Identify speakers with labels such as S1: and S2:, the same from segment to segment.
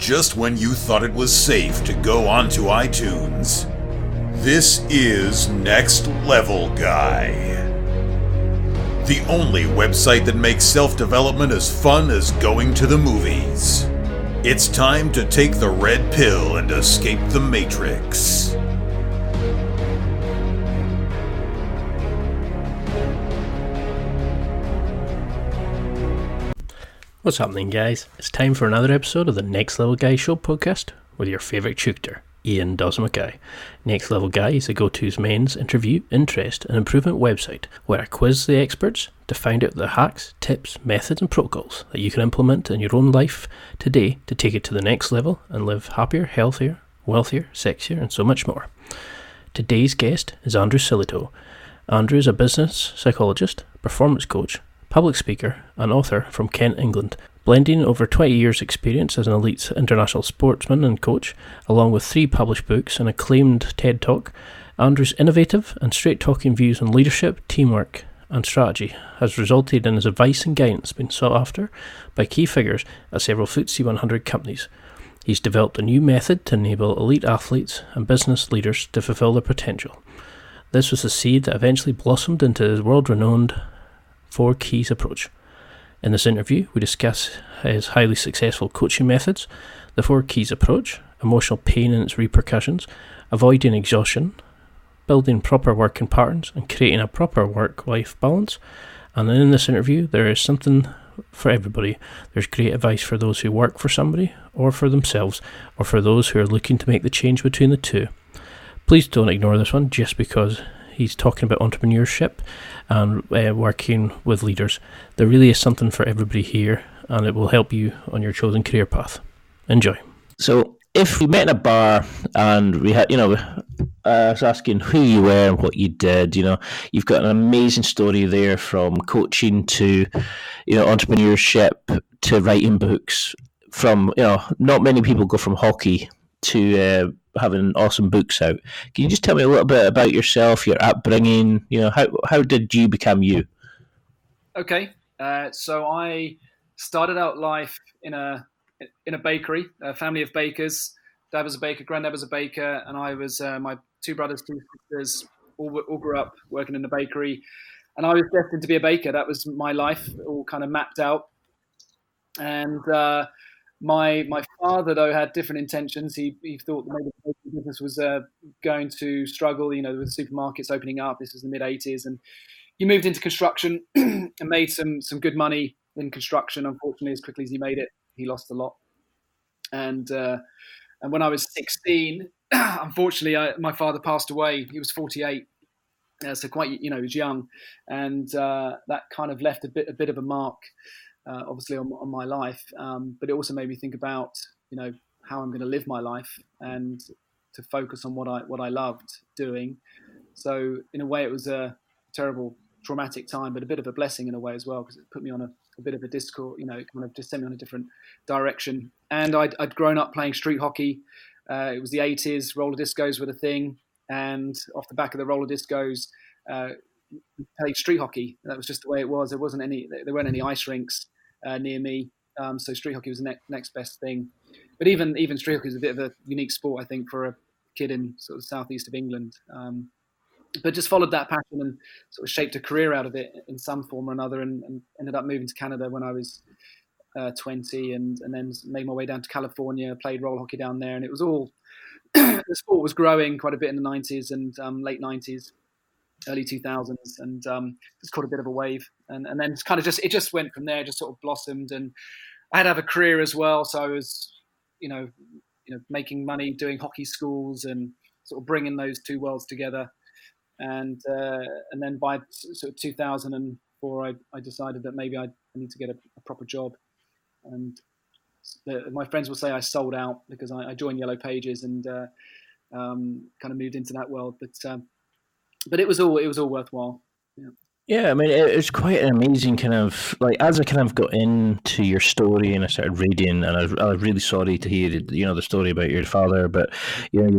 S1: just when you thought it was safe to go onto iTunes. This is Next Level Guy, the only website that makes self-development as fun as going to the movies. It's time to take the red pill and escape the Matrix.
S2: What's happening, guys? It's time for another episode of the Next Level Guy Show podcast with your favourite tutor, Ian Dawson-Mackay. Next Level Guy is the go-to's men's interview, interest and improvement website where I quiz the experts to find out the hacks, tips, methods and protocols that you can implement in your own life today to take it to the next level and live happier, healthier, wealthier, sexier and so much more. Today's guest is Andrew Sillitoe. Andrew is a business psychologist, performance coach, public speaker and author from Kent, England, blending over 20 years experience as an elite international sportsman and coach, along with 3 published books and acclaimed TED Talk. Andrew's innovative and straight-talking views on leadership, teamwork and strategy has resulted in his advice and guidance being sought after by key figures at several FTSE 100 companies. He's developed a new method to enable elite athletes and business leaders to fulfill their potential. This was the seed that eventually blossomed into his world-renowned 4 Keys approach. In this interview, we discuss his highly successful coaching methods, the 4 Keys approach, emotional pain and its repercussions, avoiding exhaustion, building proper working patterns, and creating a proper work-life balance. And in this interview, there is something for everybody. There's great advice for those who work for somebody, or for themselves, or for those who are looking to make the change between the two. Please don't ignore this one just because he's talking about entrepreneurship and working with leaders. There really is something for everybody here, and it will help you on your chosen career path. Enjoy. So, if we met in a bar and we had, I was asking who you were and what you did, you've got an amazing story there from coaching to, entrepreneurship to writing books. From, not many people go from hockey to having awesome books out. Can you just tell me a little bit about yourself, your upbringing? How did you become you?
S3: Okay, so I started out life in a bakery, a family of bakers. Dad was a baker, granddad was a baker, and I was my 2 brothers, 2 sisters, all grew up working in the bakery, and I was destined to be a baker. That was my life, all kind of mapped out. And My father, though, had different intentions. He thought that maybe the bakery business was going to struggle, with supermarkets opening up. This was the mid-'80s. And he moved into construction and made some good money in construction. Unfortunately, as quickly as he made it, he lost a lot. And when I was 16, unfortunately, my father passed away. He was 48. So quite, he was young. And that kind of left a bit of a mark. Obviously on my life, but it also made me think about how I'm going to live my life and to focus on what I loved doing. So in a way, it was a terrible, traumatic time, but a bit of a blessing in a way as well, because it put me on a bit of a discord. Kind of just sent me on a different direction. And I'd grown up playing street hockey. It was the 80s. Roller discos were the thing, and off the back of the roller discos, played street hockey. That was just the way it was. There weren't any ice rinks near me, so street hockey was the next best thing. But even street hockey is a bit of a unique sport, I think, for a kid in sort of southeast of England. But just followed that passion and sort of shaped a career out of it in some form or another, and ended up moving to Canada when I was 20, and then made my way down to California, played roller hockey down there, and it was all the sport was growing quite a bit in the 90s and late 90s. Early 2000s, and just caught a bit of a wave, and then it's kind of it just went from there, just sort of blossomed. And I had to have a career as well, so I was, making money doing hockey schools and sort of bringing those 2 worlds together. And then by sort of 2004, I decided that maybe I need to get a proper job. And my friends will say I sold out because I joined Yellow Pages and kind of moved into that world, but it was all worthwhile.
S2: Yeah, I mean, it was quite an amazing kind of, as I kind of got into your story and I started reading, and I was really sorry to hear, the story about your father, but, you've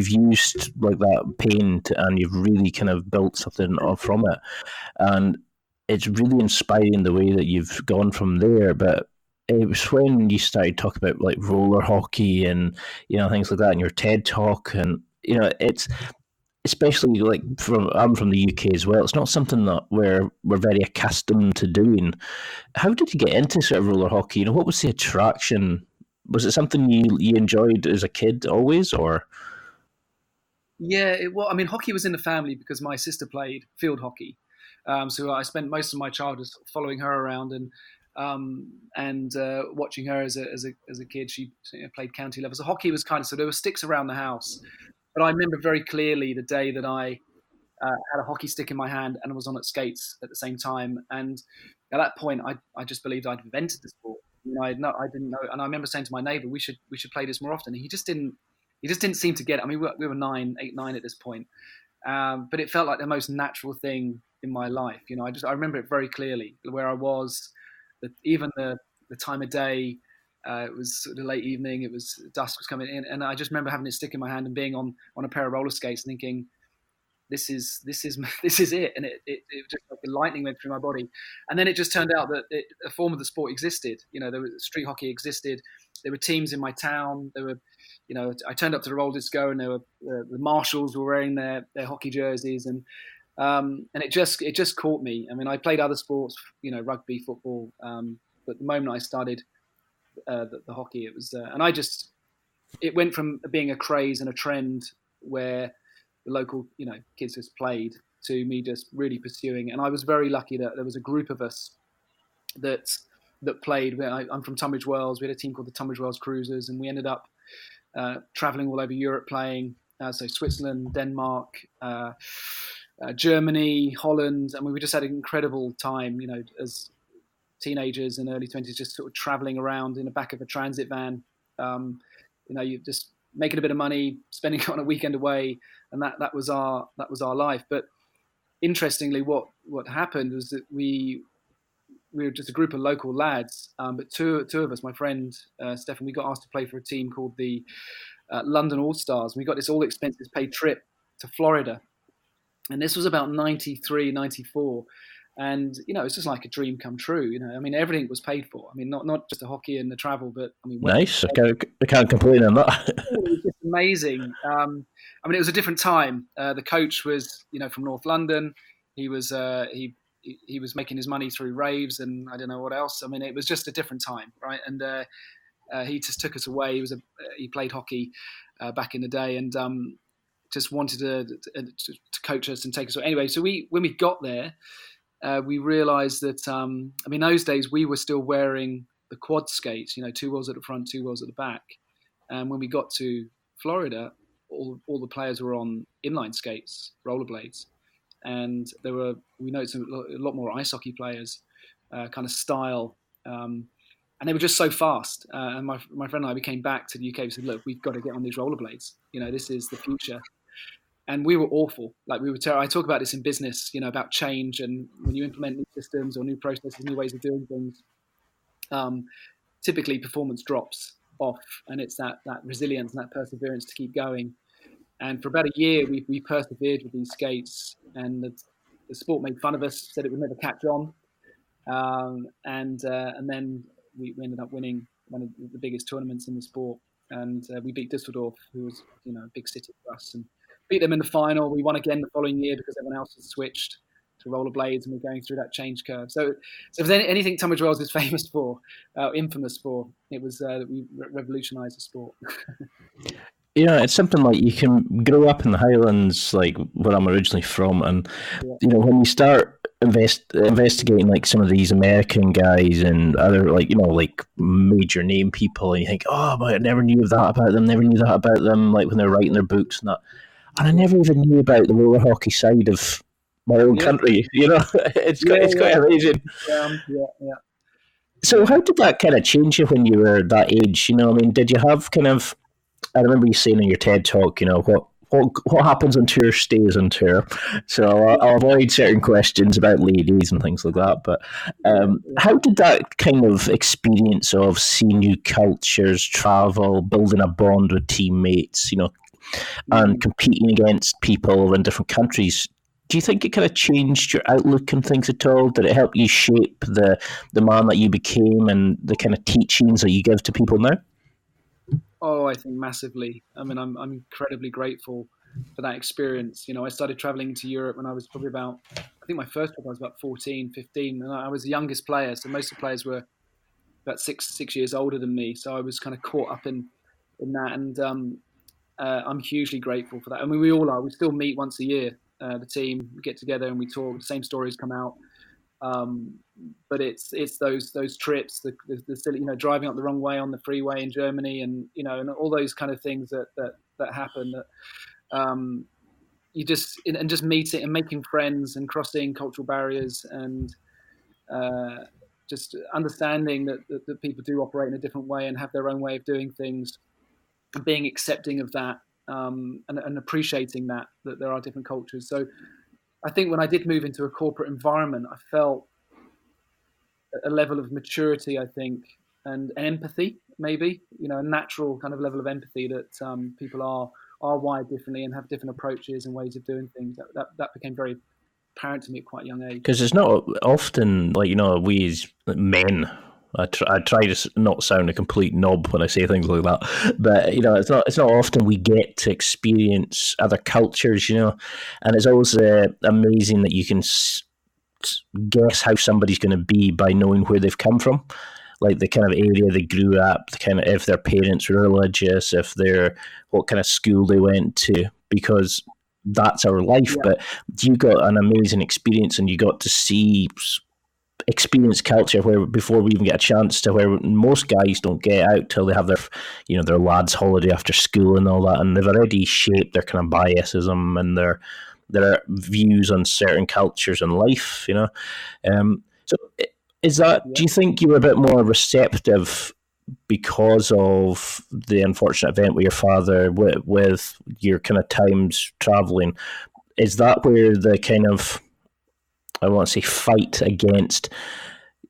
S2: used that pain and you've really kind of built something from it. And it's really inspiring the way that you've gone from there, but it was when you started talking about like roller hockey and things like that in your TED talk, and it's especially like I'm from the UK as well. It's not something that we're very accustomed to doing. How did you get into sort of roller hockey? What was the attraction? Was it something you enjoyed as a kid always, or?
S3: Yeah, well, I mean, hockey was in the family because my sister played field hockey. So I spent most of my childhood following her around and watching her as a kid. She played county level. So hockey was kind of, so there were sticks around the house. But I remember very clearly the day that I had a hockey stick in my hand and was on at skates at the same time. And at that point, I just believed I'd invented the sport. I didn't know. And I remember saying to my neighbour, we should play this more often. He just didn't seem to get it. I mean, we were 8, 9 at this point. But it felt like the most natural thing in my life. I remember it very clearly, where I was, even the time of day. It was sort of late evening. It was dusk was coming in, and I just remember having a stick in my hand and being on a pair of roller skates, thinking, "This is it." And it just like the lightning went through my body. And then it just turned out that a form of the sport existed. There was street hockey existed. There were teams in my town. There were, I turned up to the roller disco, and there were the marshals were wearing their hockey jerseys, and it just caught me. I mean, I played other sports, rugby, football, but the moment I started the hockey, it was, and it went from being a craze and a trend where the local, kids just played, to me just really pursuing. And I was very lucky that there was a group of us that played. I'm from Tunbridge Wells. We had a team called the Tunbridge Wells Cruisers, and we ended up traveling all over Europe playing. So Switzerland, Denmark, Germany, Holland, and we just had an incredible time, as teenagers and early 20s, just sort of traveling around in the back of a transit van. You're just making a bit of money, spending it on a weekend away, and that was our life. But interestingly, what happened was that we were just a group of local lads, but two of us, my friend Stefan, we got asked to play for a team called the London All Stars. We got this all expenses paid trip to Florida, and this was about 93, 94. And, it's just like a dream come true. I mean, everything was paid for. I mean, not just the hockey and the travel, but I mean,
S2: nice. I can't complain on that.
S3: It was just amazing. I mean, it was a different time. The coach was, from North London. He was he was making his money through raves and I don't know what else. I mean, it was just a different time, right? And he just took us away. He played hockey back in the day, and just wanted to coach us and take us away. Anyway, so when we got there. We realised that, in those days we were still wearing the quad skates, 2 wheels at the front, 2 wheels at the back. And when we got to Florida, all the players were on inline skates, rollerblades. And we noticed a lot more ice hockey players, kind of style. And they were just so fast. And my friend and I, we came back to the UK and said, look, we've got to get on these rollerblades. This is the future. And we were awful. Like, we were terrible. I talk about this in business, about change, and when you implement new systems or new processes, new ways of doing things, typically performance drops off, and it's that resilience and that perseverance to keep going. And for about a year, we persevered with these skates, and the sport made fun of us, said it would never catch on, and then we ended up winning one of the biggest tournaments in the sport, and we beat Düsseldorf, who was a big city for us, and beat them in the final. We won again the following year because everyone else had switched to rollerblades, and we're going through that change curve. So if there's anything Tunbridge Wells is famous for, infamous for, it was that we revolutionised the sport.
S2: It's something like you can grow up in the Highlands, like where I'm originally from, and when you start investigating like some of these American guys and other like major name people, and you think, oh, I never knew that about them, like when they're writing their books and that. And I never even knew about the roller hockey side of my own country. It's quite amazing.
S3: Yeah.
S2: So how did that kind of change you when you were that age? Did you have kind of? I remember you saying in your TED talk, what happens on tour stays on tour. So I'll avoid certain questions about ladies and things like that. But how did that kind of experience of seeing new cultures, travel, building a bond with teammates, and competing against people in different countries, do you think it kind of changed your outlook and things at all? Did it help you shape the man that you became and the kind of teachings that you give to people now?
S3: Oh, I think massively. I mean, I'm incredibly grateful for that experience. I started traveling to Europe when I was probably about, I think my first trip I was about 14, 15, and I was the youngest player. So most of the players were about six years older than me. So I was kind of caught up in that. And I'm hugely grateful for that. I mean, we all are. We still meet once a year. The team, we get together and we talk. The same stories come out. But it's those trips, the driving up the wrong way on the freeway in Germany, and and all those kind of things that happen. That you just meeting and making friends and crossing cultural barriers and just understanding that people do operate in a different way and have their own way of doing things, and being accepting of that, and appreciating that there are different cultures. So I think when I did move into a corporate environment, I felt a level of maturity, I think, and empathy, maybe, a natural kind of level of empathy that people are wired differently and have different approaches and ways of doing things. That became very apparent to me at quite a young age.
S2: Because it's not often, we as men, I try to not sound a complete knob when I say things like that, but it's not often we get to experience other cultures, and it's always amazing that you can guess how somebody's going to be by knowing where they've come from, like the kind of area they grew up, the kind of if their parents were religious, what kind of school they went to, because that's our life. Yeah. But you got an amazing experience, and you got to experience culture where before we even get a chance to, where most guys don't get out till they have their lads holiday after school and all that, and they've already shaped their kind of biasism and their views on certain cultures and life. So is that, do you think you were a bit more receptive because of the unfortunate event with your father, with your kind of times traveling? Is that where the kind of, I want to say, fight against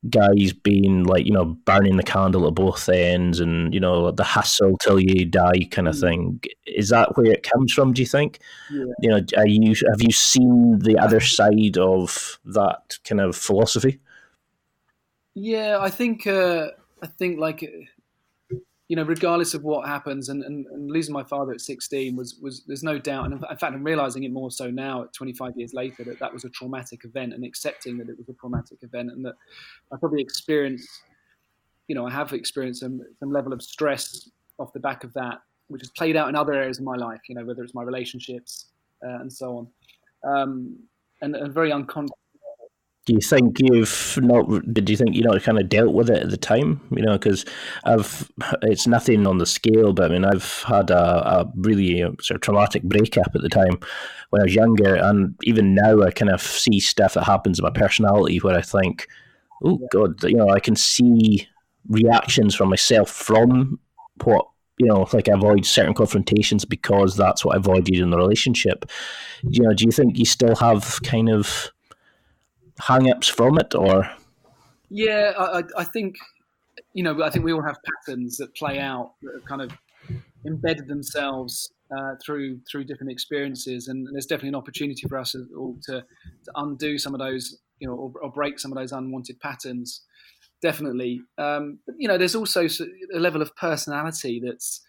S2: guys being like, burning the candle at both ends and, the hustle till you die kind of thing? Is that where it comes from, do you think? Yeah. Have you seen the other side of that kind of philosophy?
S3: Yeah, I think like, regardless of what happens, and losing my father at 16 was there's no doubt, and in fact I'm realizing it more so now at 25 years later that was a traumatic event, and accepting that it was a traumatic event, and that I probably experienced, I have experienced some level of stress off the back of that, which has played out in other areas of my life, whether it's my relationships and so on, and very unconscious.
S2: Do you think did you think kind of dealt with it at the time? Because it's nothing on the scale, but I mean, I've had a really sort of traumatic breakup at the time when I was younger, and even now I kind of see stuff that happens in my personality where I think, oh God, I can see reactions from myself from what, like I avoid certain confrontations because that's what I avoided in the relationship. Do you think you still have kind of hang-ups from it, or?
S3: Yeah, I think, I think we all have patterns that play out that have kind of embedded themselves through different experiences, and there's definitely an opportunity for us all to undo some of those, or break some of those unwanted patterns. Definitely, but there's also a level of personality that's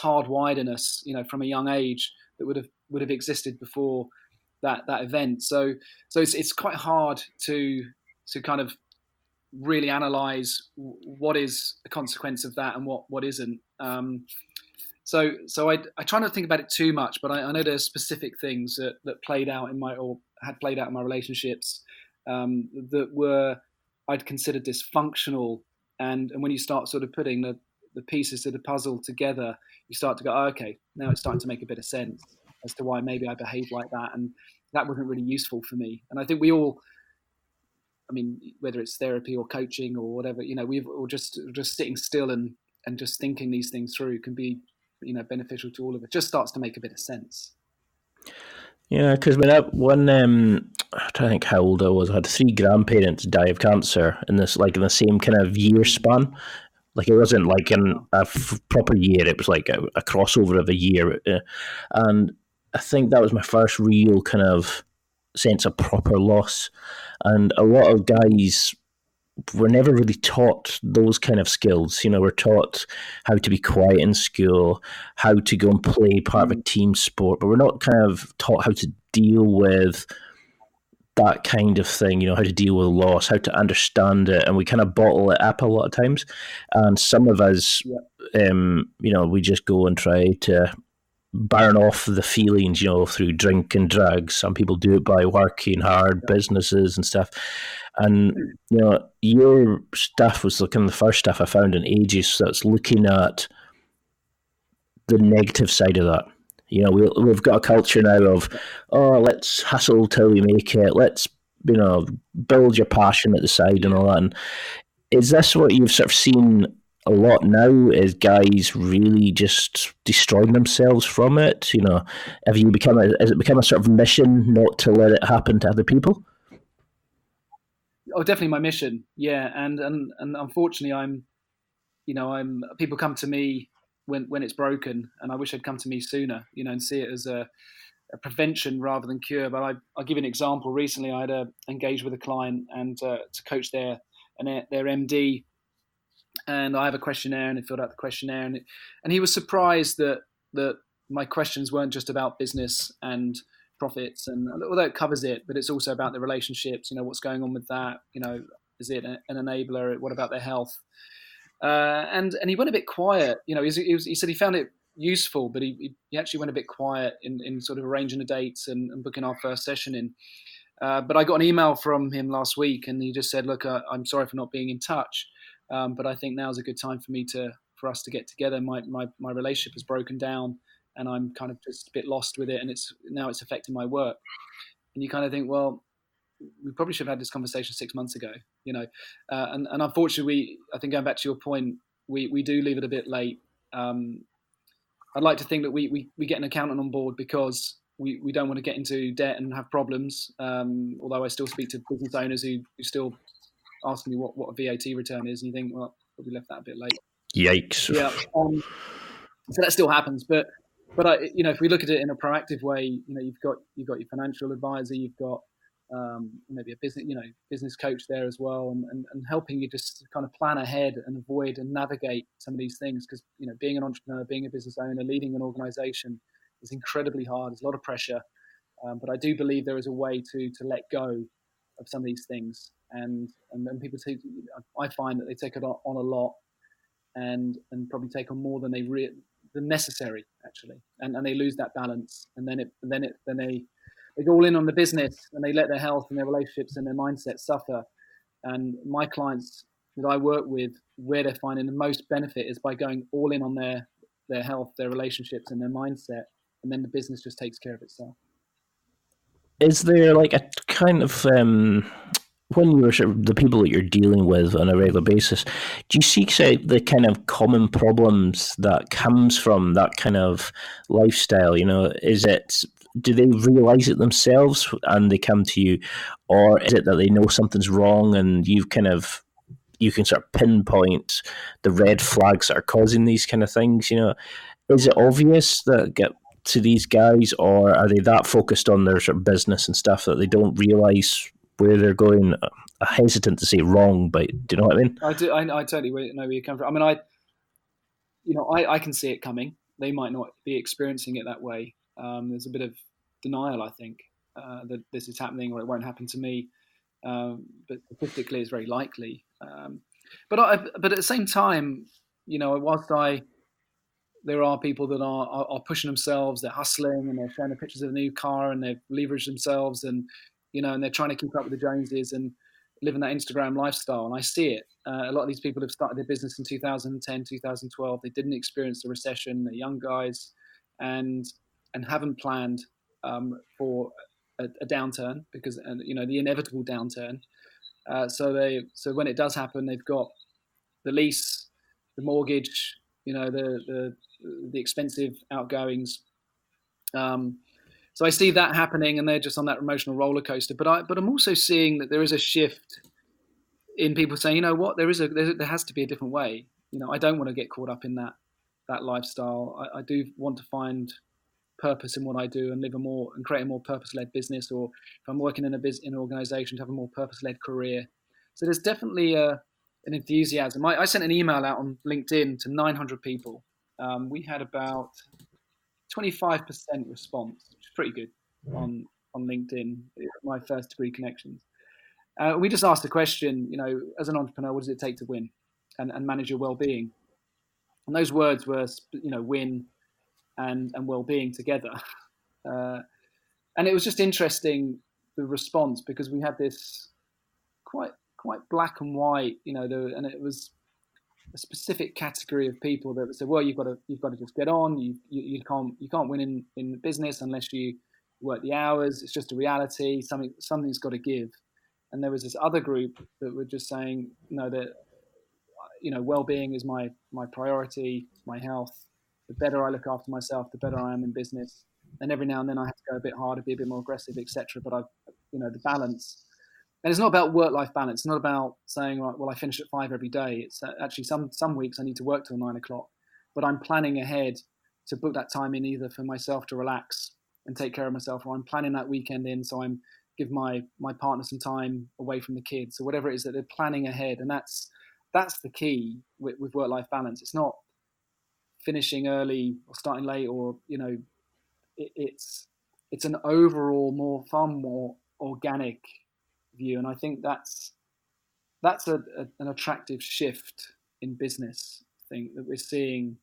S3: hardwired in us, from a young age, that would have existed before that event. So it's quite hard to kind of really analyze what is a consequence of that and what isn't. So I try not to think about it too much, but I know there's specific things that played out had played out in my relationships that were, I'd consider, dysfunctional. And when you start sort of putting the pieces of the puzzle together, you start to go, oh, okay, now it's starting to make a bit of sense as to why maybe I behaved like that, and that wasn't really useful for me. And I think we all, I mean, whether it's therapy or coaching or whatever, we've all just sitting still and just thinking these things through can be, beneficial to all of it. Just starts to make a bit of sense.
S2: Yeah, because when I'm trying to think how old I was. I had 3 grandparents die of cancer in the same kind of year span. Like, it wasn't like a proper year; it was like a crossover of a year, and I think that was my first real kind of sense of proper loss. And a lot of guys were never really taught those kind of skills. We're taught how to be quiet in school, how to go and play part of a team sport, but we're not kind of taught how to deal with that kind of thing, how to deal with loss, how to understand it, and we kind of bottle it up a lot of times. And some of us, we just go and try to burn off the feelings, through drink and drugs. Some people do it by working hard, businesses and stuff. And, your stuff was the first stuff I found in ages that's looking at the negative side of that. We've got a culture now of, let's hustle till we make it. Let's, build your passion at the side and all that. And is this what you've sort of seen a lot now? Is guys really just destroying themselves from it? Has it become a sort of mission not to let it happen to other people?
S3: Oh, definitely my mission. Yeah. And unfortunately I'm people come to me when it's broken, and I wish they'd come to me sooner, and see it as a prevention rather than cure. But I'll give you an example. Recently I had engaged with a client and to coach their MD, and I have a questionnaire, and he filled out the questionnaire, and he was surprised that my questions weren't just about business and profits, and although it covers it, but it's also about the relationships, what's going on with that, is it an enabler? What about their health? And he went a bit quiet. He said he found it useful, but he actually went a bit quiet in sort of arranging the dates and booking our first session in. But I got an email from him last week, and he just said, "Look, I'm sorry for not being in touch, but I think now's a good time for us to get together. My relationship has broken down, and I'm kind of just a bit lost with it, and it's affecting my work." And you kind of think, well, we probably should have had this conversation 6 months ago, and unfortunately, I think going back to your point, we do leave it a bit late. I'd like to think that we get an accountant on board because we don't want to get into debt and have problems. Although I still speak to business owners who still ask me what a VAT return is, and you think, well, probably left that a bit late.
S2: Yikes.
S3: Yeah. So that still happens, but if we look at it in a proactive way, you've got your financial advisor, you've got maybe a business coach there as well, and helping you just kind of plan ahead and avoid and navigate some of these things, because being an entrepreneur, being a business owner, leading an organization is incredibly hard. There's a lot of pressure, but I do believe there is a way to let go of some of these things, and people I find that they take it on a lot, and probably take on more than than necessary actually, and they lose that balance, and then they go all in on the business, and they let their health and their relationships and their mindset suffer. And my clients that I work with, where they're finding the most benefit is by going all in on their health, their relationships, and their mindset, and then the business just takes care of itself.
S2: Is there like a kind of when you're sort of the people that you're dealing with on a regular basis, do you see the kind of common problems that comes from that kind of lifestyle? Do they realize it themselves and they come to you, or is it that they know something's wrong and you can sort of pinpoint the red flags that are causing these kind of things? Is it obvious that get to these guys, or are they that focused on their sort of business and stuff that they don't realize where they're going? I'm hesitant to say wrong, but do you know what I mean?
S3: I do. I totally know where you come from. I mean, I can see it coming. They might not be experiencing it that way. There's a bit of denial, I think, that this is happening or it won't happen to me. But statistically, it's very likely. But at the same time, whilst there are people that are pushing themselves, they're hustling, and they're showing the pictures of a new car, and they've leveraged themselves, and and they're trying to keep up with the Joneses and living that Instagram lifestyle. And I see it. A lot of these people have started their business in 2010, 2012. They didn't experience the recession. They're young guys, and haven't planned for a downturn, because the inevitable downturn. So when it does happen, they've got the lease, the mortgage, the expensive outgoings. So I see that happening, and they're just on that emotional roller coaster. But I'm also seeing that there is a shift in people saying, what, there has to be a different way. I don't want to get caught up in that lifestyle. I do want to find purpose in what I do and create a more purpose-led business, or if I'm working in an organization, to have a more purpose-led career. So there's definitely an enthusiasm. I sent an email out on LinkedIn to 900 people. We had about 25% response, which is pretty good on LinkedIn, my first degree connections. We just asked the question, as an entrepreneur, what does it take to win and manage your well-being? And those words were, win and well-being together. And it was just interesting, the response, because we had this quite black and white, and it was a specific category of people that said, well, you've got to just get on. You can't win in business unless you work the hours. It's just a reality. Something's got to give. And there was this other group that were just saying, that well-being is my priority, my health. The better I look after myself, the better I am in business. And every now and then I have to go a bit harder, be a bit more aggressive, etc. But the balance. And it's not about work-life balance. It's not about saying, right, well, I finish at 5 every day. It's actually some weeks I need to work till 9 o'clock, but I'm planning ahead to book that time in, either for myself to relax and take care of myself, or I'm planning that weekend in so I'm give my partner some time away from the kids, or whatever it is that they're planning ahead. And that's the key with work-life balance. It's not finishing early or starting late, or it's an overall far more organic view. And I think that's an attractive shift in business, I think, that we're seeing.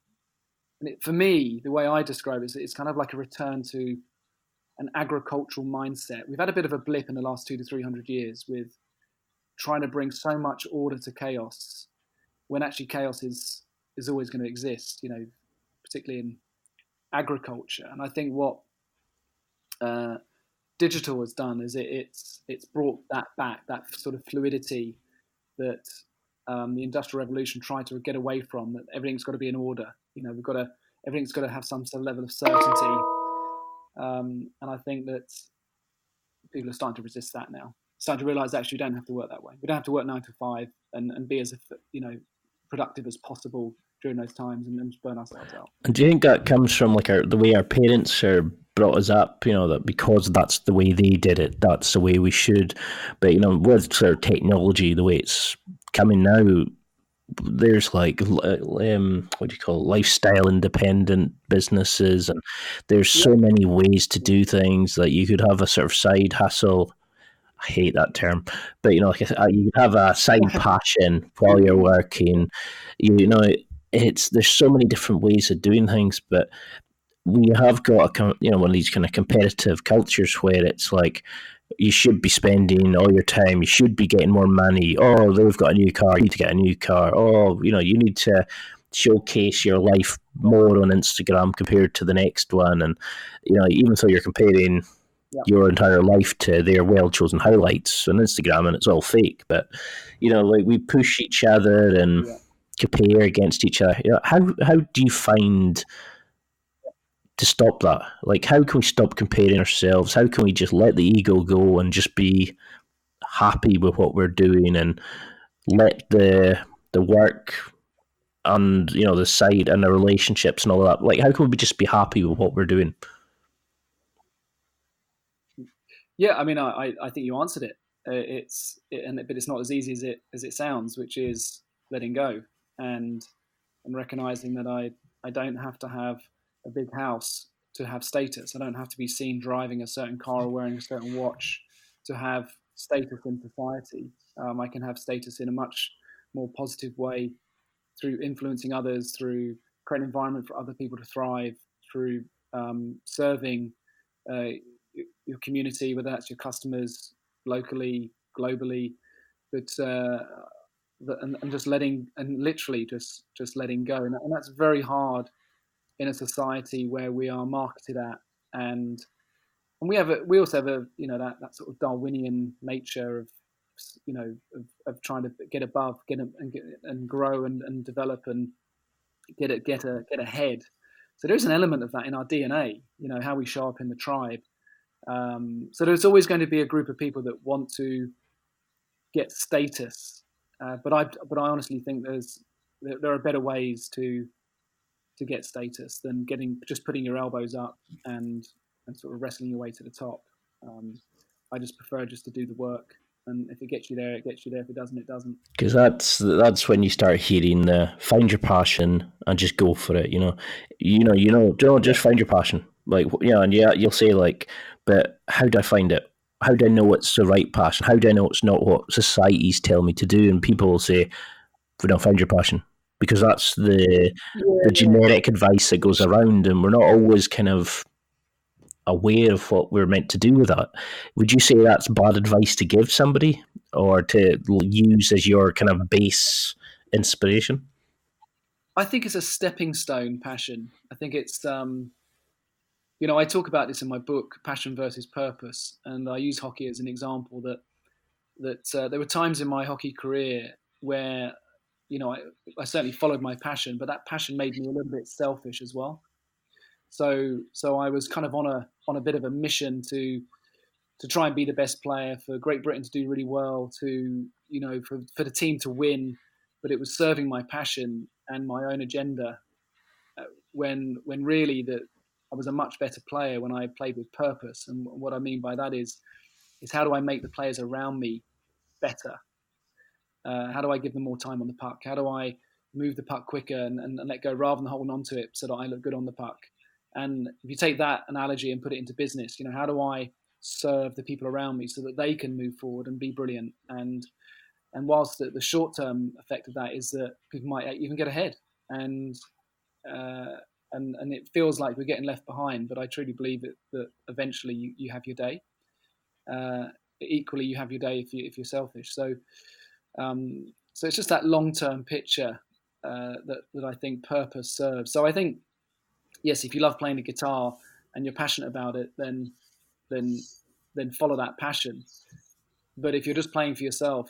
S3: And for me, the way I describe it is it's kind of like a return to an agricultural mindset. We've had a bit of a blip in the last 200 to 300 years with trying to bring so much order to chaos, when actually chaos is always going to exist, particularly in agriculture. And I think what digital has done is it's brought that back, that sort of fluidity that the Industrial Revolution tried to get away from. That everything's got to be in order. Everything's got to have some sort of level of certainty. And I think that people are starting to resist that now. Starting to realise that actually you don't have to work that way. We don't have to work 9 to 5 and be as productive as possible during those times and just burn ourselves out.
S2: And do you think that comes from the way our parents are brought us up, that because that's the way they did it, that's the way we should. But, with sort of technology, the way it's coming now, there's lifestyle independent businesses, and there's so many ways to do things that you could have a sort of side hustle. I hate that term, but you have a side passion while you're working. There's so many different ways of doing things, but we have got one of these kind of competitive cultures where it's like you should be spending all your time, you should be getting more money. Oh, they've got a new car, you need to get a new car. Oh, you need to showcase your life more on Instagram compared to the next one. And even though you're comparing your entire life to their well-chosen highlights on Instagram, and it's all fake, but we push each other and compare against each other. How do you find to stop that? How can we stop comparing ourselves? How can we just let the ego go and just be happy with what we're doing, and let the work and the side and the relationships and all that, how can we just be happy with what we're doing?
S3: Yeah, I mean, I think you answered it. But it's not as easy as it sounds, which is letting go and recognizing that I don't have to have a big house to have status. I don't have to be seen driving a certain car or wearing a certain watch to have status in society. I can have status in a much more positive way through influencing others, through creating an environment for other people to thrive, through serving your community, whether that's your customers locally, globally, but and just literally just letting go, and that's very hard in a society where we are marketed at, and we also have that sort of Darwinian nature of trying to get above, and grow and develop and get ahead. So there's an element of that in our DNA, how we show up in the tribe. So there's always going to be a group of people that want to get status, but I honestly think there are better ways to to get status than just putting your elbows up and sort of wrestling your way to the top. I just prefer just to do the work, and if it gets you there, it gets you there. If it doesn't, it doesn't.
S2: Because that's when you start hearing the find your passion and just go for it. Don't just find your passion. Like, and you'll say like, but how do I find it? How do I know it's the right passion? How do I know it's not what society's tell me to do? And people will say, find your passion, because that's the generic advice that goes around, and we're not always kind of aware of what we're meant to do with that. Would you say that's bad advice to give somebody, or to use as your kind of base inspiration?
S3: I think it's a stepping stone passion. I think it's, I talk about this in my book, Passion versus Purpose, and I use hockey as an example that there were times in my hockey career where, I certainly followed my passion, but that passion made me a little bit selfish as well. So I was kind of on a bit of a mission to try and be the best player, for Great Britain to do really well, for the team to win, but it was serving my passion and my own agenda. When really I was a much better player when I played with purpose. And what I mean by that is how do I make the players around me better? How do I give them more time on the puck? How do I move the puck quicker and let go rather than holding on to it so that I look good on the puck? And if you take that analogy and put it into business, how do I serve the people around me so that they can move forward and be brilliant? And whilst the short-term effect of that is that people might even get ahead, and it feels like we're getting left behind, but I truly believe that eventually you have your day. Equally, you have your day if you're selfish. So it's just that long-term picture that I think purpose serves. So I think, yes, if you love playing the guitar and you're passionate about it, then follow that passion. But if you're just playing for yourself,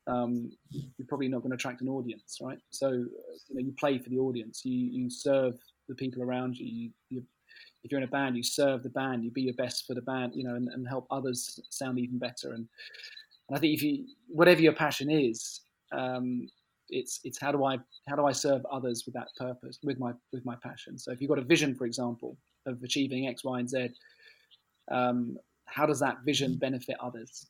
S3: you're probably not going to attract an audience, right? So you play for the audience. You serve the people around you. If you're in a band, you serve the band. You be your best for the band, and help others sound even better. And I think whatever your passion is, it's how do I serve others with that purpose, with my passion. So if you've got a vision, for example, of achieving X, Y, and Z, how does that vision benefit others?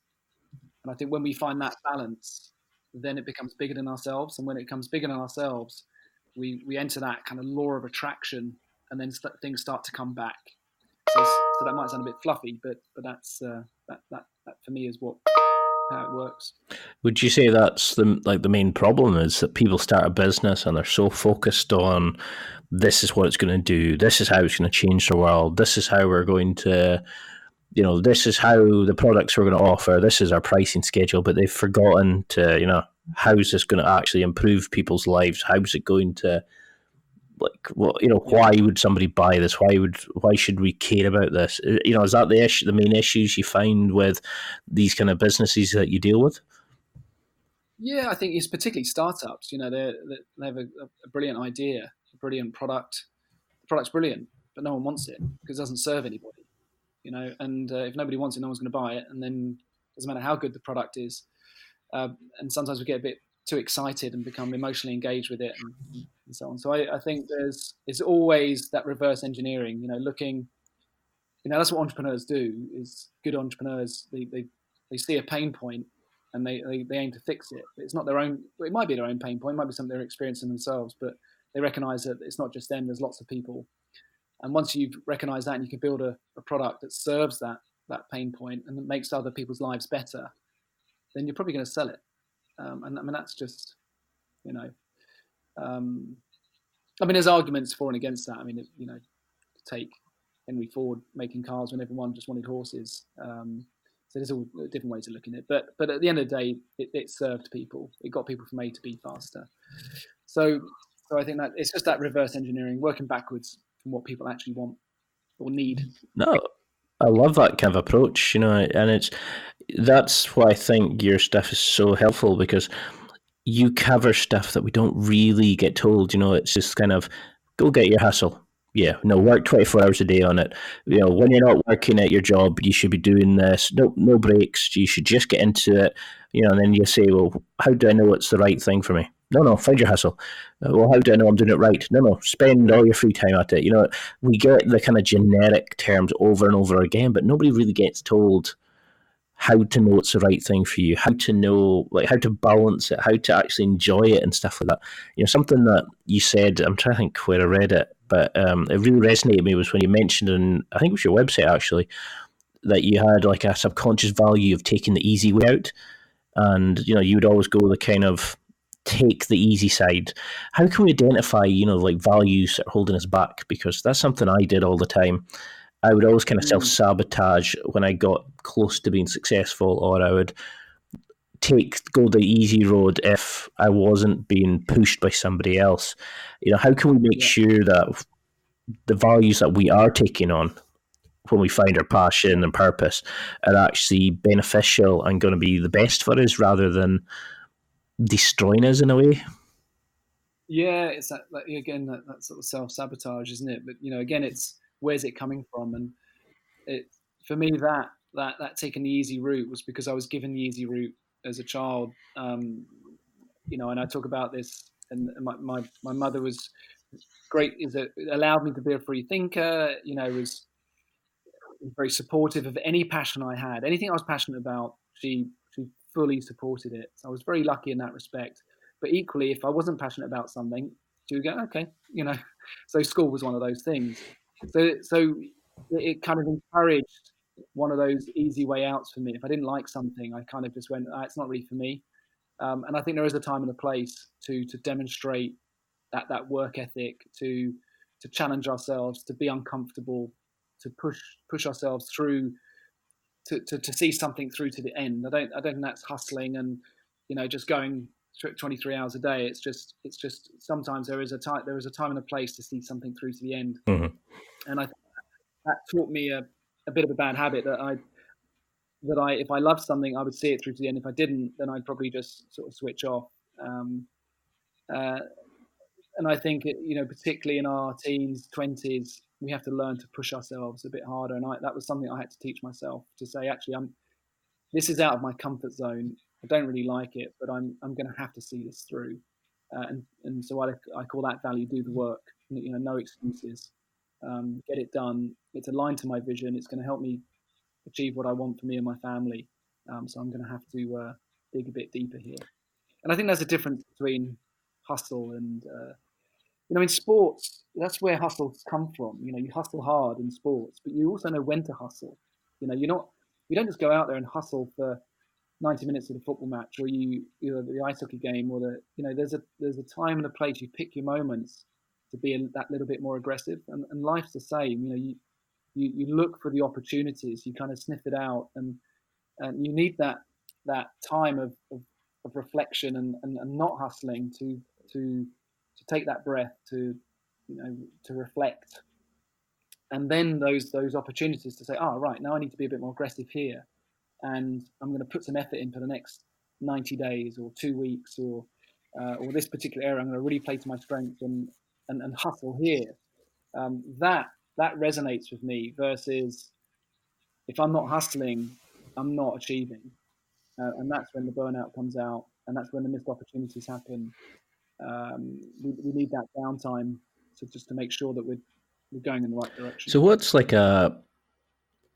S3: And I think when we find that balance, then it becomes bigger than ourselves. And when it becomes bigger than ourselves, we enter that kind of law of attraction, and then things start to come back. So that might sound a bit fluffy, but that's that for me is how it works.
S2: Would you say that's the main problem, is that people start a business and they're so focused on this is what it's going to do, this is how it's going to change the world, this is how we're going to, this is how the products we're going to offer, this is our pricing schedule, but they've forgotten to, how's this going to actually improve people's lives? How's it going to, why would somebody buy this? Why should we care about this? Is that the main issues you find with these kind of businesses that you deal with?
S3: Yeah, I think it's particularly startups. They have a brilliant idea, a brilliant product. The product's brilliant, but no one wants it because it doesn't serve anybody. And if nobody wants it, no one's going to buy it. And then it doesn't matter how good the product is. And sometimes we get a bit too excited and become emotionally engaged with it and so on. So I think it's always that reverse engineering, looking, that's what entrepreneurs do. Is good entrepreneurs, they see a pain point and they aim to fix it. It's not their own, it might be their own pain point, it might be something they're experiencing themselves, but they recognize that it's not just them, there's lots of people. And once you've recognized that and you can build a product that serves that pain point and that makes other people's lives better, then you're probably going to sell it. And I mean, that's just, there's arguments for and against that. I mean, take Henry Ford making cars when everyone just wanted horses. So there's all different ways of looking at it. But at the end of the day, it served people. It got people from A to B faster. So I think that it's just that reverse engineering, working backwards from what people actually want or need.
S2: No, I love that kind of approach, and that's why I think your stuff is so helpful, because you cover stuff that we don't really get told. It's just kind of go get your hustle. Yeah, no, work 24 hours a day on it. When you're not working at your job, you should be doing this. No breaks. You should just get into it. And then you say, well, how do I know it's the right thing for me? No, find your hustle. Well, how do I know I'm doing it right? No, spend all your free time at it. We get the kind of generic terms over and over again, but nobody really gets told how to know it's the right thing for you, how to know, like, how to balance it, how to actually enjoy it and stuff like that. Something that you said, I'm trying to think where I read it, but it really resonated with me was when you mentioned, and I think it was your website actually, that you had like a subconscious value of taking the easy way out. And, you would always go the kind of take the easy side. How can we identify, like values that are holding us back? Because that's something I did all the time. I would always kind of self-sabotage when I got close to being successful, or I would go the easy road if I wasn't being pushed by somebody else. How can we make sure that the values that we are taking on when we find our passion and purpose are actually beneficial and going to be the best for us rather than destroying us in a way?
S3: Yeah, it's that sort of self-sabotage, isn't it? But again, it's where's it coming from? And for me, that taking the easy route was because I was given the easy route as a child. And I talk about this, and my mother was great. It allowed me to be a free thinker. Was very supportive of any passion I had, anything I was passionate about. She fully supported it. So I was very lucky in that respect. But equally, if I wasn't passionate about something, she would go, okay, So school was one of those things. So it kind of encouraged one of those easy way outs for me. If I didn't like something, I kind of just went, it's not really for me. And I think there is a time and a place to demonstrate that work ethic, to challenge ourselves, to be uncomfortable, to push ourselves through, to see something through to the end. I don't think that's hustling and just going 23 hours a day. It's just sometimes there is a time and a place to see something through to the end.
S2: Mm-hmm.
S3: And I think that taught me a bit of a bad habit that if I loved something, I would see it through to the end. If I didn't, then I'd probably just sort of switch off. And I think particularly in our teens, 20s, we have to learn to push ourselves a bit harder. And that was something I had to teach myself, to say, actually, this is out of my comfort zone. I don't really like it, but I'm going to have to see this through. And so I call that value: do the work. No excuses. Get it done. It's aligned to my vision. It's going to help me achieve what I want for me and my family. So I'm going to have to dig a bit deeper here. And I think there's a difference between hustle and in sports. That's where hustles come from. You hustle hard in sports, but you also know when to hustle. You don't just go out there and hustle for 90 minutes of the football match, or the ice hockey game, or there's a time and a place. You pick your moments to be that little bit more aggressive, and life's the same. You look for the opportunities, you kind of sniff it out, and you need that time of reflection and not hustling to take that breath, to reflect, and then those opportunities to say, right, now I need to be a bit more aggressive here, and I'm going to put some effort in for the next 90 days or 2 weeks, or this particular area I'm going to really play to my strength and hustle here. That resonates with me, versus if I'm not hustling, I'm not achieving. And that's when the burnout comes out, and that's when the missed opportunities happen. We need that downtime to make sure that we're going in the right direction.
S2: So what's like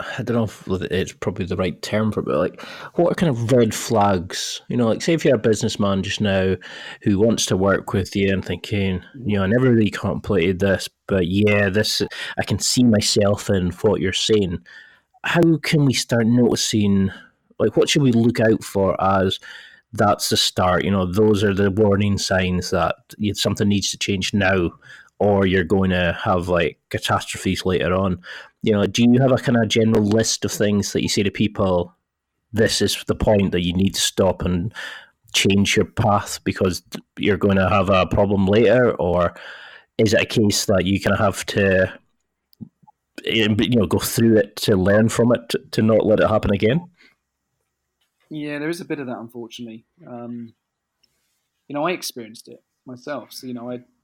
S2: I don't know if it's probably the right term for it, but like, what are kind of red flags? Like, say if you're a businessman just now who wants to work with you and thinking, I never really contemplated this, but yeah, this I can see myself in what you're saying. How can we start noticing? Like, what should we look out for as that's the start? Those are the warning signs that something needs to change now, or you're going to have like catastrophes later on. Do you have a kind of general list of things that you say to people, this is the point that you need to stop and change your path because you're going to have a problem later? Or is it a case that you kind of have to go through it to learn from it, to not let it happen again?
S3: Yeah, there is a bit of that, unfortunately. I experienced it myself. So,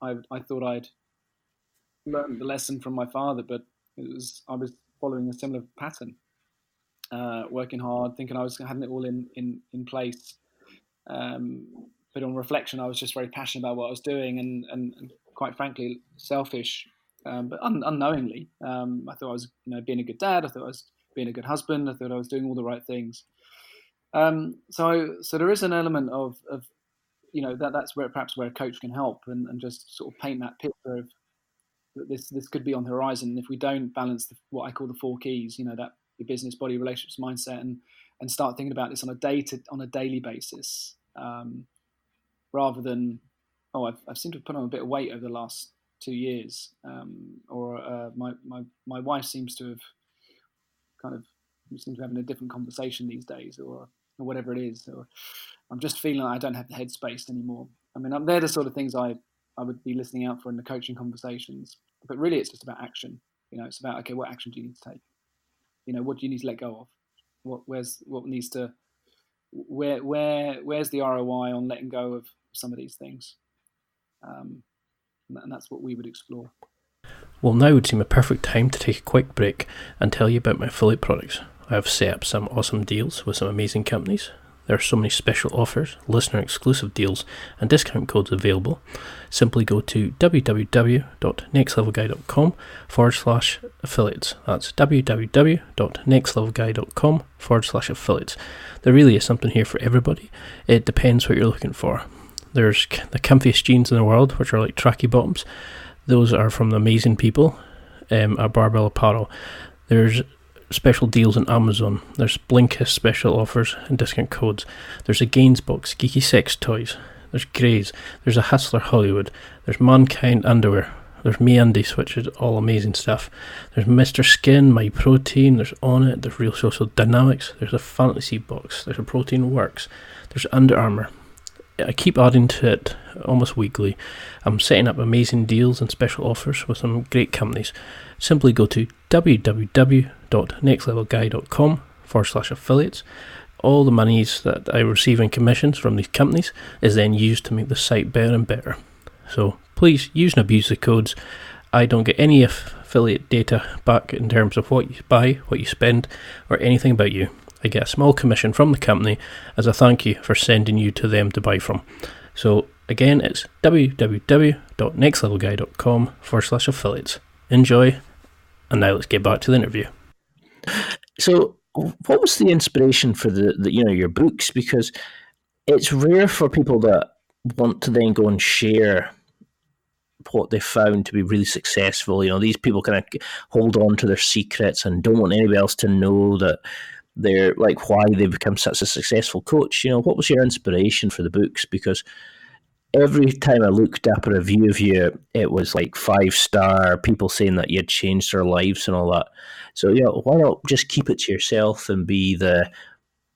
S3: I thought I'd learned the lesson from my father, but I was following a similar pattern, working hard, thinking I was having it all in place. but on reflection, I was just very passionate about what I was doing, and quite frankly, selfish, but unknowingly. I thought I was, being a good dad. I thought I was being a good husband. I thought I was doing all the right things. So there is an element of that's where perhaps where a coach can help and just sort of paint that picture of that this could be on the horizon if we don't balance what I call the 4 keys. That your business, body, relationships, mindset, and start thinking about this on a daily basis, rather than I've seemed to have put on a bit of weight over the last 2 years, or my wife seems to have kind of seems to be having a different conversation these days, or whatever it is, or I'm just feeling like I don't have the headspace anymore. I mean, they're the sort of things I would be listening out for in the coaching conversations. But really, it's just about action. It's about, okay, what action do you need to take? What do you need to let go of? Where's the ROI on letting go of some of these things? And that's what we would explore.
S2: Well, now would seem a perfect time to take a quick break and tell you about my affiliate products. I have set up some awesome deals with some amazing companies. There are so many special offers, listener-exclusive deals, and discount codes available. Simply go to www.nextlevelguy.com/affiliates. That's www.nextlevelguy.com/affiliates. There really is something here for everybody. It depends what you're looking for. There's the comfiest jeans in the world, which are like tracky bottoms. Those are from the amazing people at Barbell Apparel. There's special deals on Amazon. There's Blinkist special offers and discount codes. There's a Gaines box, geeky sex toys. There's Greys. There's a Hustler Hollywood. There's Mankind underwear. There's MeUndies, which is all amazing stuff. There's Mr. Skin, My Protein. There's On It. There's Real Social Dynamics. There's a Fantasy box. There's a Protein Works. There's Under Armour. I keep adding to it almost weekly. I'm setting up amazing deals and special offers with some great companies. Simply go to www.nextlevelguy.com/affiliates. All the monies that I receive in commissions from these companies is then used to make the site better and better. So please use and abuse the codes. I don't get any affiliate data back in terms of what you buy, what you spend, or anything about you. I get a small commission from the company as a thank you for sending you to them to buy from. So again, it's www.nextlevelguy.com/affiliates. Enjoy, and now let's get back to the interview. So, what was the inspiration for the your books? Because it's rare for people that want to then go and share what they found to be really successful. These people kind of hold on to their secrets and don't want anybody else to know that they're like why they've become such a successful coach. What was your inspiration for the books? Because every time I looked up a review of you, it was like 5-star, people saying that you'd changed their lives and all that. So why not just keep it to yourself and be the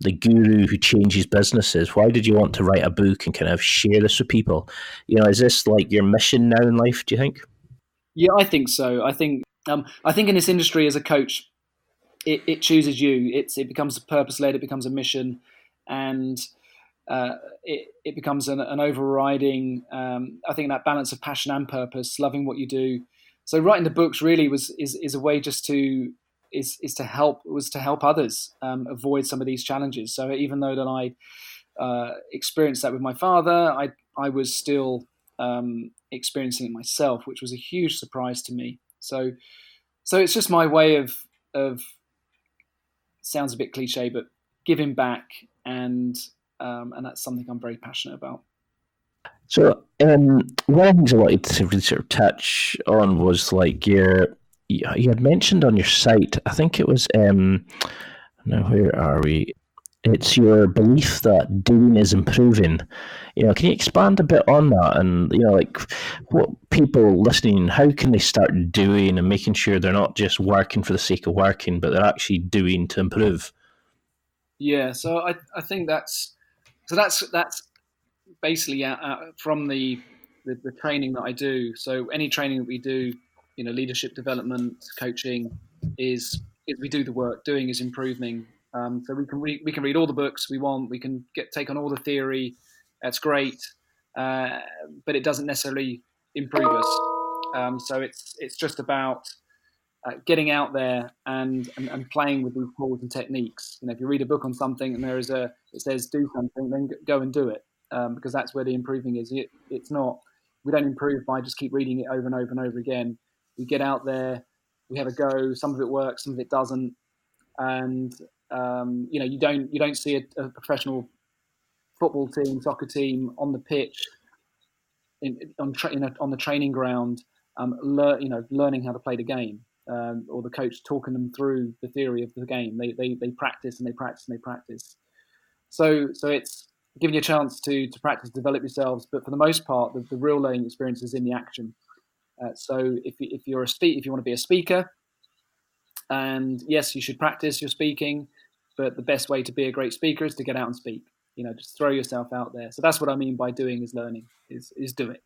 S2: guru who changes businesses? Why did you want to write a book and kind of share this with people? Is this like your mission now in life, do you think?
S3: Yeah, I think so. I think in this industry as a coach, it chooses you. It becomes purpose-led. It becomes a mission, and it becomes an overriding. I think that balance of passion and purpose, loving what you do. So writing the books really is a way just to help others avoid some of these challenges. So even though that I experienced that with my father, I was still experiencing it myself, which was a huge surprise to me. So it's just my way of sounds a bit cliche, but giving back, and that's something I'm very passionate about.
S2: So one of the things I wanted to really sort of touch on was like you had mentioned on your site, I think it was now where are we? It's your belief that doing is improving. Can you expand a bit on that? And like what people listening, how can they start doing and making sure they're not just working for the sake of working, but they're actually doing to improve?
S3: Yeah, so I think that's basically from the training that I do. So any training that we do, leadership development, coaching, is we do the work. Doing is improving. So we can read all the books we want. We can take on all the theory. That's great, but it doesn't necessarily improve us. So it's just about getting out there and playing with these tools and techniques. If you read a book on something and it says do something, then go and do it. because that's where the improving is. It's not, we don't improve by just keep reading it over and over and over again. We get out there, we have a go. Some of it works, some of it doesn't, and you don't see a professional football team, soccer team on the pitch, on the training ground, learning how to play the game, or the coach talking them through the theory of the game. They practice and they practice and they practice. So it's giving you a chance to practice, develop yourselves. But for the most part, the real learning experience is in the action. So if you want to be a speaker, and yes, you should practice your speaking, but the best way to be a great speaker is to get out and speak. Just throw yourself out there. So that's what I mean by doing is learning, is do it.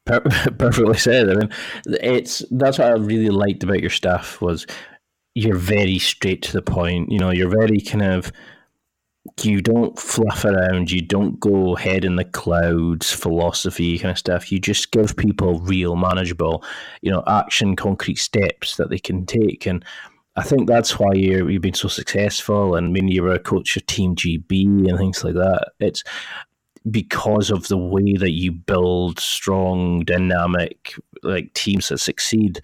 S2: Perfectly said. I mean, that's what I really liked about your stuff was you're very straight to the point. You're very kind of, you don't fluff around, you don't go head in the clouds, philosophy kind of stuff. You just give people real, manageable, action, concrete steps that they can take. And I think that's why you've been so successful. And when you were a coach of Team GB and things like that, it's because of the way that you build strong, dynamic teams that succeed.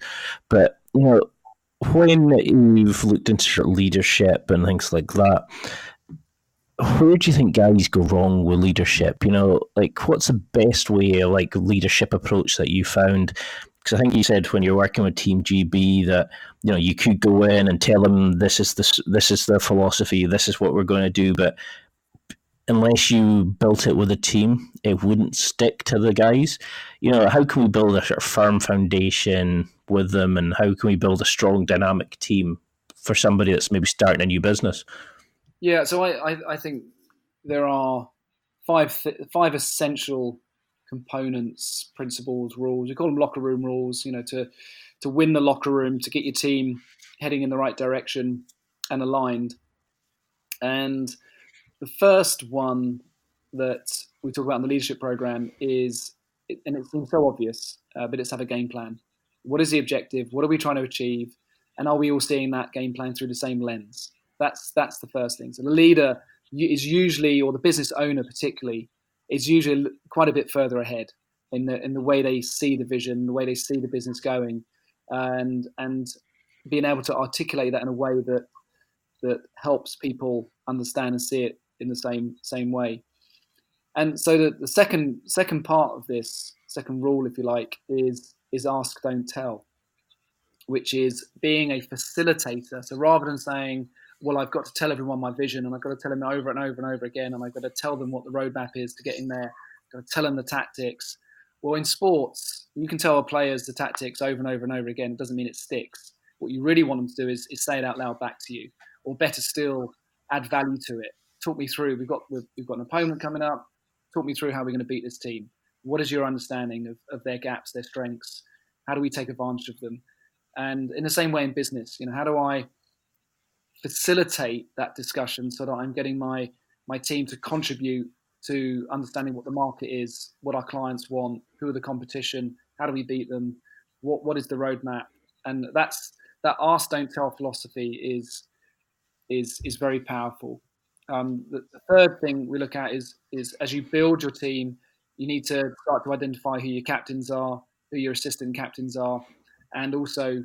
S2: But when you've looked into leadership and things like that, where do you think guys go wrong with leadership? What's the best way, leadership approach that you found? Because I think you said when you're working with Team GB that you could go in and tell them this is the philosophy, this is what we're going to do, but unless you built it with a team, it wouldn't stick to the guys. How can we build a sort of firm foundation with them, and how can we build a strong, dynamic team for somebody that's maybe starting a new business?
S3: Yeah, so I think there are five essential components, principles, rules. We call them locker room rules. To win the locker room, to get your team heading in the right direction and aligned. And the first one that we talk about in the leadership program is, and it seems so obvious, but it's have a game plan. What is the objective? What are we trying to achieve? And are we all seeing that game plan through the same lens? That's the first thing. So the leader is usually, or the business owner particularly, is usually quite a bit further ahead in the way they see the vision, the way they see the business going, and being able to articulate that in a way that helps people understand and see it in the same way. And so the second part of this, second rule, if you like, is ask, don't tell, which is being a facilitator. So rather than saying, well, I've got to tell everyone my vision, and I've got to tell them over and over and over again, and I've got to tell them what the roadmap is to getting there, I've got to tell them the tactics. Well, in sports, you can tell players the tactics over and over and over again. It doesn't mean it sticks. What you really want them to do is say it out loud back to you, or better still, add value to it. Talk me through. We've got an opponent coming up. Talk me through how we're going to beat this team. What is your understanding of their gaps, their strengths? How do we take advantage of them? And in the same way in business, how do I facilitate that discussion so that I'm getting my team to contribute to understanding what the market is, what our clients want, who are the competition, how do we beat them, what is the roadmap? And that ask, don't tell philosophy is very powerful. The third thing we look at is as you build your team, you need to start to identify who your captains are, who your assistant captains are, and also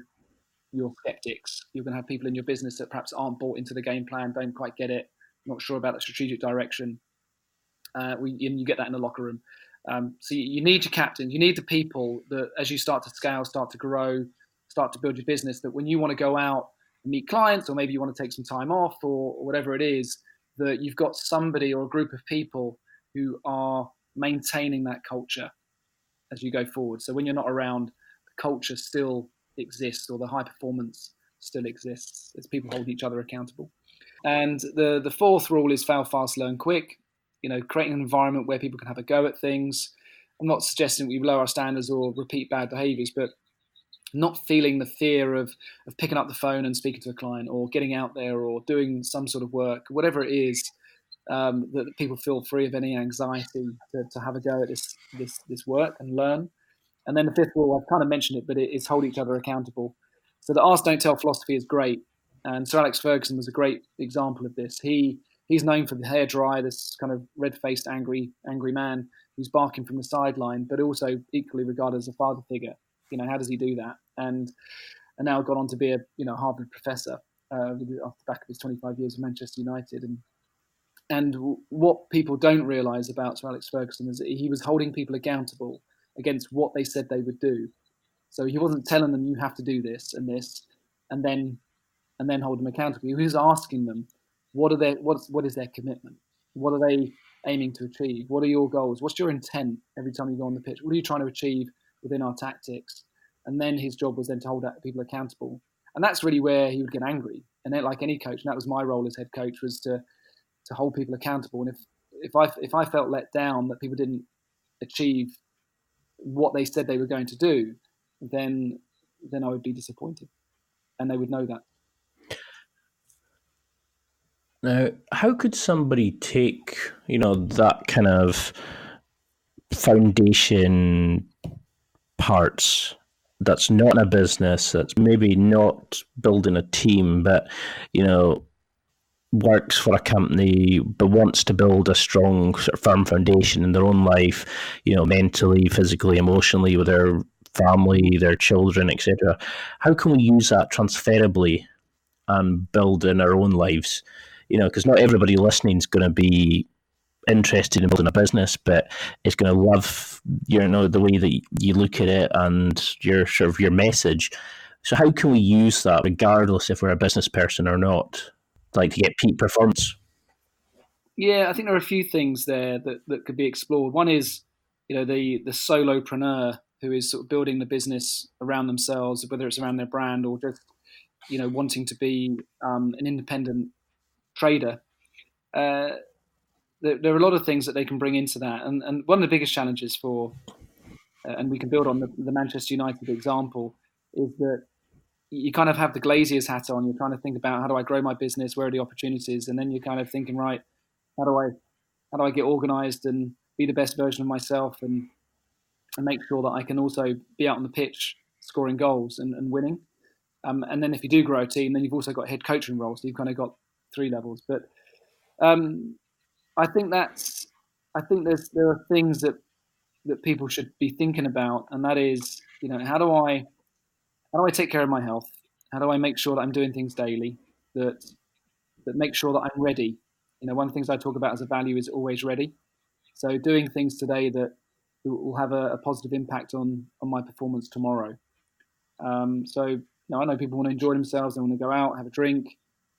S3: your skeptics. You're going to have people in your business that perhaps aren't bought into the game plan, don't quite get it, not sure about the strategic direction. You get that in the locker room. So you need your captains. You need the people that, as you start to scale, start to grow, start to build your business, that when you want to go out and meet clients, or maybe you want to take some time off, or whatever it is, that you've got somebody or a group of people who are maintaining that culture as you go forward. So when you're not around, the culture still exists, or the high performance still exists, as people hold each other accountable. And the fourth rule is fail fast, learn quick. Creating an environment where people can have a go at things. I'm not suggesting we lower our standards or repeat bad behaviors, but not feeling the fear of picking up the phone and speaking to a client, or getting out there, or doing some sort of work, whatever it is, that people feel free of any anxiety to have a go at this work and learn. And then the fifth rule, I've kind of mentioned it, but it is hold each other accountable. So the ask, don't tell philosophy is great. And Sir Alex Ferguson was a great example of this. He he's known for the hairdryer, this kind of red-faced, angry man who's barking from the sideline, but also equally regarded as a father figure. How does he do that? And now gone on to be a Harvard professor off the back of his 25 years of Manchester United. And what people don't realise about Sir Alex Ferguson is that he was holding people accountable against what they said they would do. So he wasn't telling them, you have to do this, and then hold them accountable. He was asking them, what is their commitment? What are they aiming to achieve? What are your goals? What's your intent every time you go on the pitch? What are you trying to achieve within our tactics? And then his job was then to hold people accountable. And that's really where he would get angry. And then, like any coach, and that was my role as head coach, was to hold people accountable. And if I felt let down that people didn't achieve what they said they were going to do, then I would be disappointed, and they would know that.
S2: Now, how could somebody take, that kind of foundation parts that's not in a business, that's maybe not building a team, but, works for a company but wants to build a strong, sort of firm foundation in their own life, mentally, physically, emotionally, with their family, their children, etc. How can we use that transferably and build in our own lives? Because not everybody listening is going to be interested in building a business, but it's going to love the way that you look at it and your sort of your message. So how can we use that, regardless if we're a business person or not, like to get peak performance?
S3: Yeah, I think there are a few things there that could be explored. One is, the solopreneur who is sort of building the business around themselves, whether it's around their brand or just, wanting to be an independent trader. There are a lot of things that they can bring into that. And one of the biggest challenges and we can build on the Manchester United example, is that you kind of have the glazier's hat on. You're trying to think about, how do I grow my business? Where are the opportunities? And then you're kind of thinking, right, how do I get organized and be the best version of myself and make sure that I can also be out on the pitch scoring goals and winning. And then if you do grow a team, then you've also got head coaching roles. So you've kind of got 3 levels. But I think there are things that people should be thinking about, and that is, how do I take care of my health? How do I make sure that I'm doing things daily that make sure that I'm ready? One of the things I talk about as a value is always ready. So doing things today that will have a positive impact on my performance tomorrow. So I know people want to enjoy themselves, they want to go out, have a drink.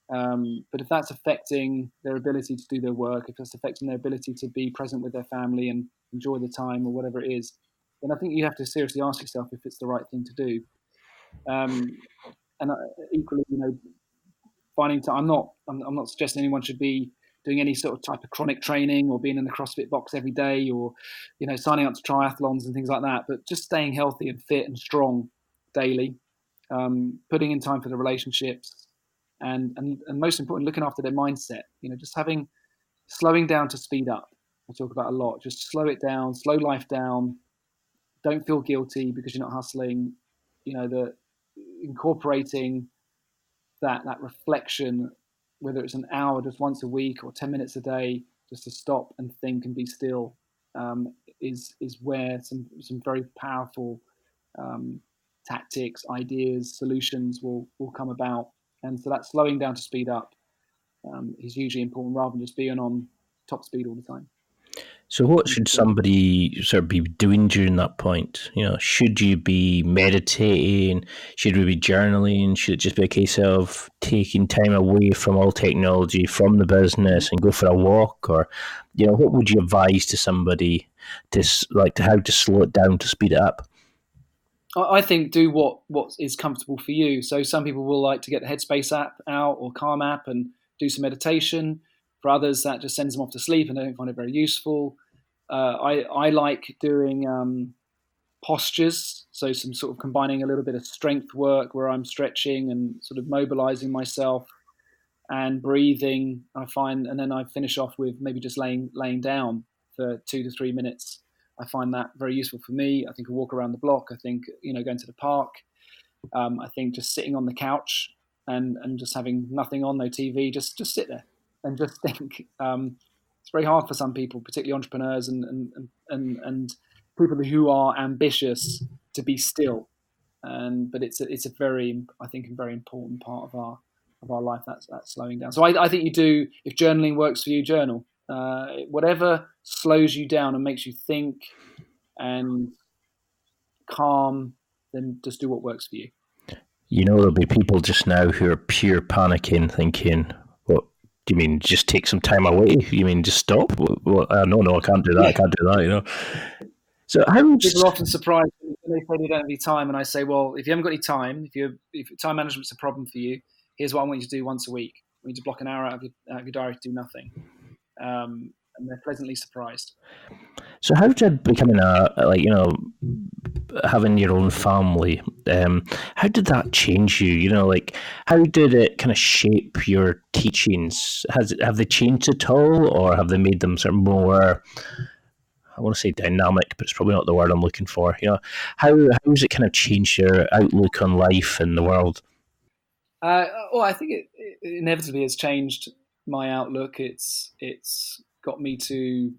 S3: But if that's affecting their ability to do their work, if that's affecting their ability to be present with their family and enjoy the time or whatever it is, then I think you have to seriously ask yourself if it's the right thing to do. And equally, finding time. I'm not suggesting anyone should be doing any sort of type of chronic training or being in the CrossFit box every day or, signing up to triathlons and things like that. But just staying healthy and fit and strong daily, putting in time for the relationships, and most important, looking after their mindset. Just slowing down to speed up. I talk about a lot. Just slow it down, slow life down. Don't feel guilty because you're not hustling. Incorporating that reflection, whether it's an hour just once a week or 10 minutes a day, just to stop and think and be still, is where some very powerful tactics, ideas, solutions will come about. And so that slowing down to speed up is hugely important, rather than just being on top speed all the time.
S2: So what should somebody sort of be doing during that point? Should you be meditating? Should we be journaling? Should it just be a case of taking time away from all technology, from the business, and go for a walk? Or, what would you advise to somebody to how to slow it down to speed it up?
S3: I think do what is comfortable for you. So some people will like to get the Headspace app out or Calm app and do some meditation. For others, that just sends them off to sleep and they don't find it very useful. I like doing postures, so some sort of combining a little bit of strength work where I'm stretching and sort of mobilizing myself and breathing. I find, and then I finish off with maybe just laying down for 2 to 3 minutes. I find that very useful for me. I think a walk around the block. I think going to the park. I think just sitting on the couch and just having nothing on, no TV, just sit there and just think. It's very hard for some people, particularly entrepreneurs and people who are ambitious, to be still. But it's a very, I think, a very important part of our life. That's slowing down. So I think you do. If journaling works for you, journal. Whatever slows you down and makes you think and calm, then just do what works for you.
S2: You know, there'll be people just now who are pure panicking, thinking, "What do you mean? Just take some time away? You mean just stop? No, I can't do that. I can't do that." You know. So
S3: people are often surprised when they say they don't have any time, and I say, "Well, if you haven't got any time, if time management's a problem for you, here's what I want you to do once a week. I want you to block an hour out of your diary to do nothing." And they're pleasantly surprised.
S2: So how did becoming having your own family, how did that change you? You know, like how did it kind of shape your teachings? Have they changed at all, or have they made them sort of more, I want to say dynamic, but it's probably not the word I'm looking for. You know, how has it kind of changed your outlook on life and the world?
S3: Well, I think it inevitably has changed my outlook. It's got me to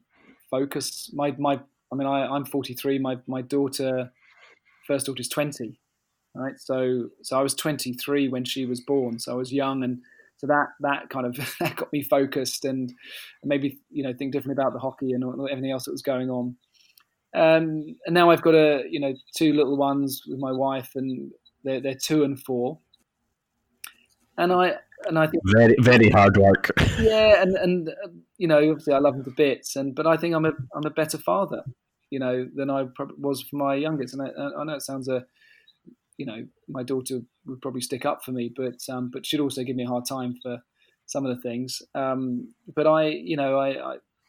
S3: focus. I'm 43. My first daughter is 20. Right, so I was 23 when she was born. So I was young, and so that kind of that got me focused and maybe think differently about the hockey and everything else that was going on. And now I've got two little ones with my wife, and they're 2 and 4. And I think
S2: very, very hard work.
S3: Yeah, and obviously I love them to bits, but I think I'm a better father, than I was for my youngest. And I know it sounds my daughter would probably stick up for me, but she'd also give me a hard time for some of the things. But I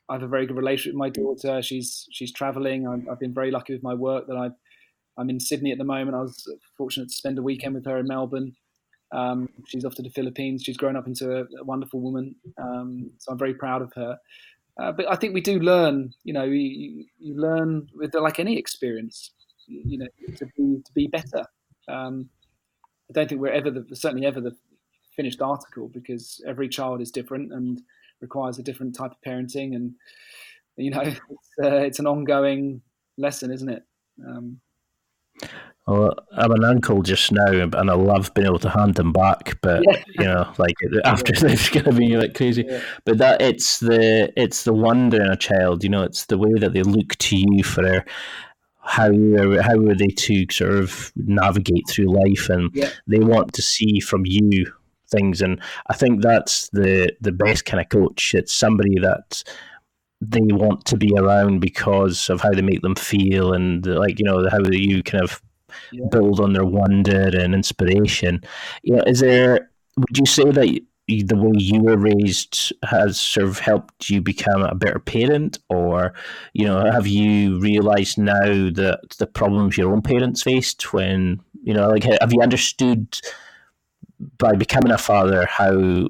S3: have a very good relationship with my daughter. She's traveling. I've been very lucky with my work that I'm in Sydney at the moment. I was fortunate to spend a weekend with her in Melbourne. She's off to the Philippines. She's grown up into a wonderful woman. So I'm very proud of her. But I think we do learn, you learn with like any experience, to be better. I don't think we're certainly ever the finished article, because every child is different and requires a different type of parenting. And, it's an ongoing lesson, isn't it?
S2: Well, I'm an uncle just now, and I love being able to hand them back. But after this, going to be like crazy. Yeah. But it's the wonder in a child. It's the way that they look to you for how are they to sort of navigate through life, and they want to see from you things. And I think that's the best kind of coach. It's somebody that they want to be around because of how they make them feel, and how you kind of build on their wonder and inspiration. Would you say that the way you were raised has sort of helped you become a better parent, or have you realized now that the problems your own parents faced when have you understood by becoming a father how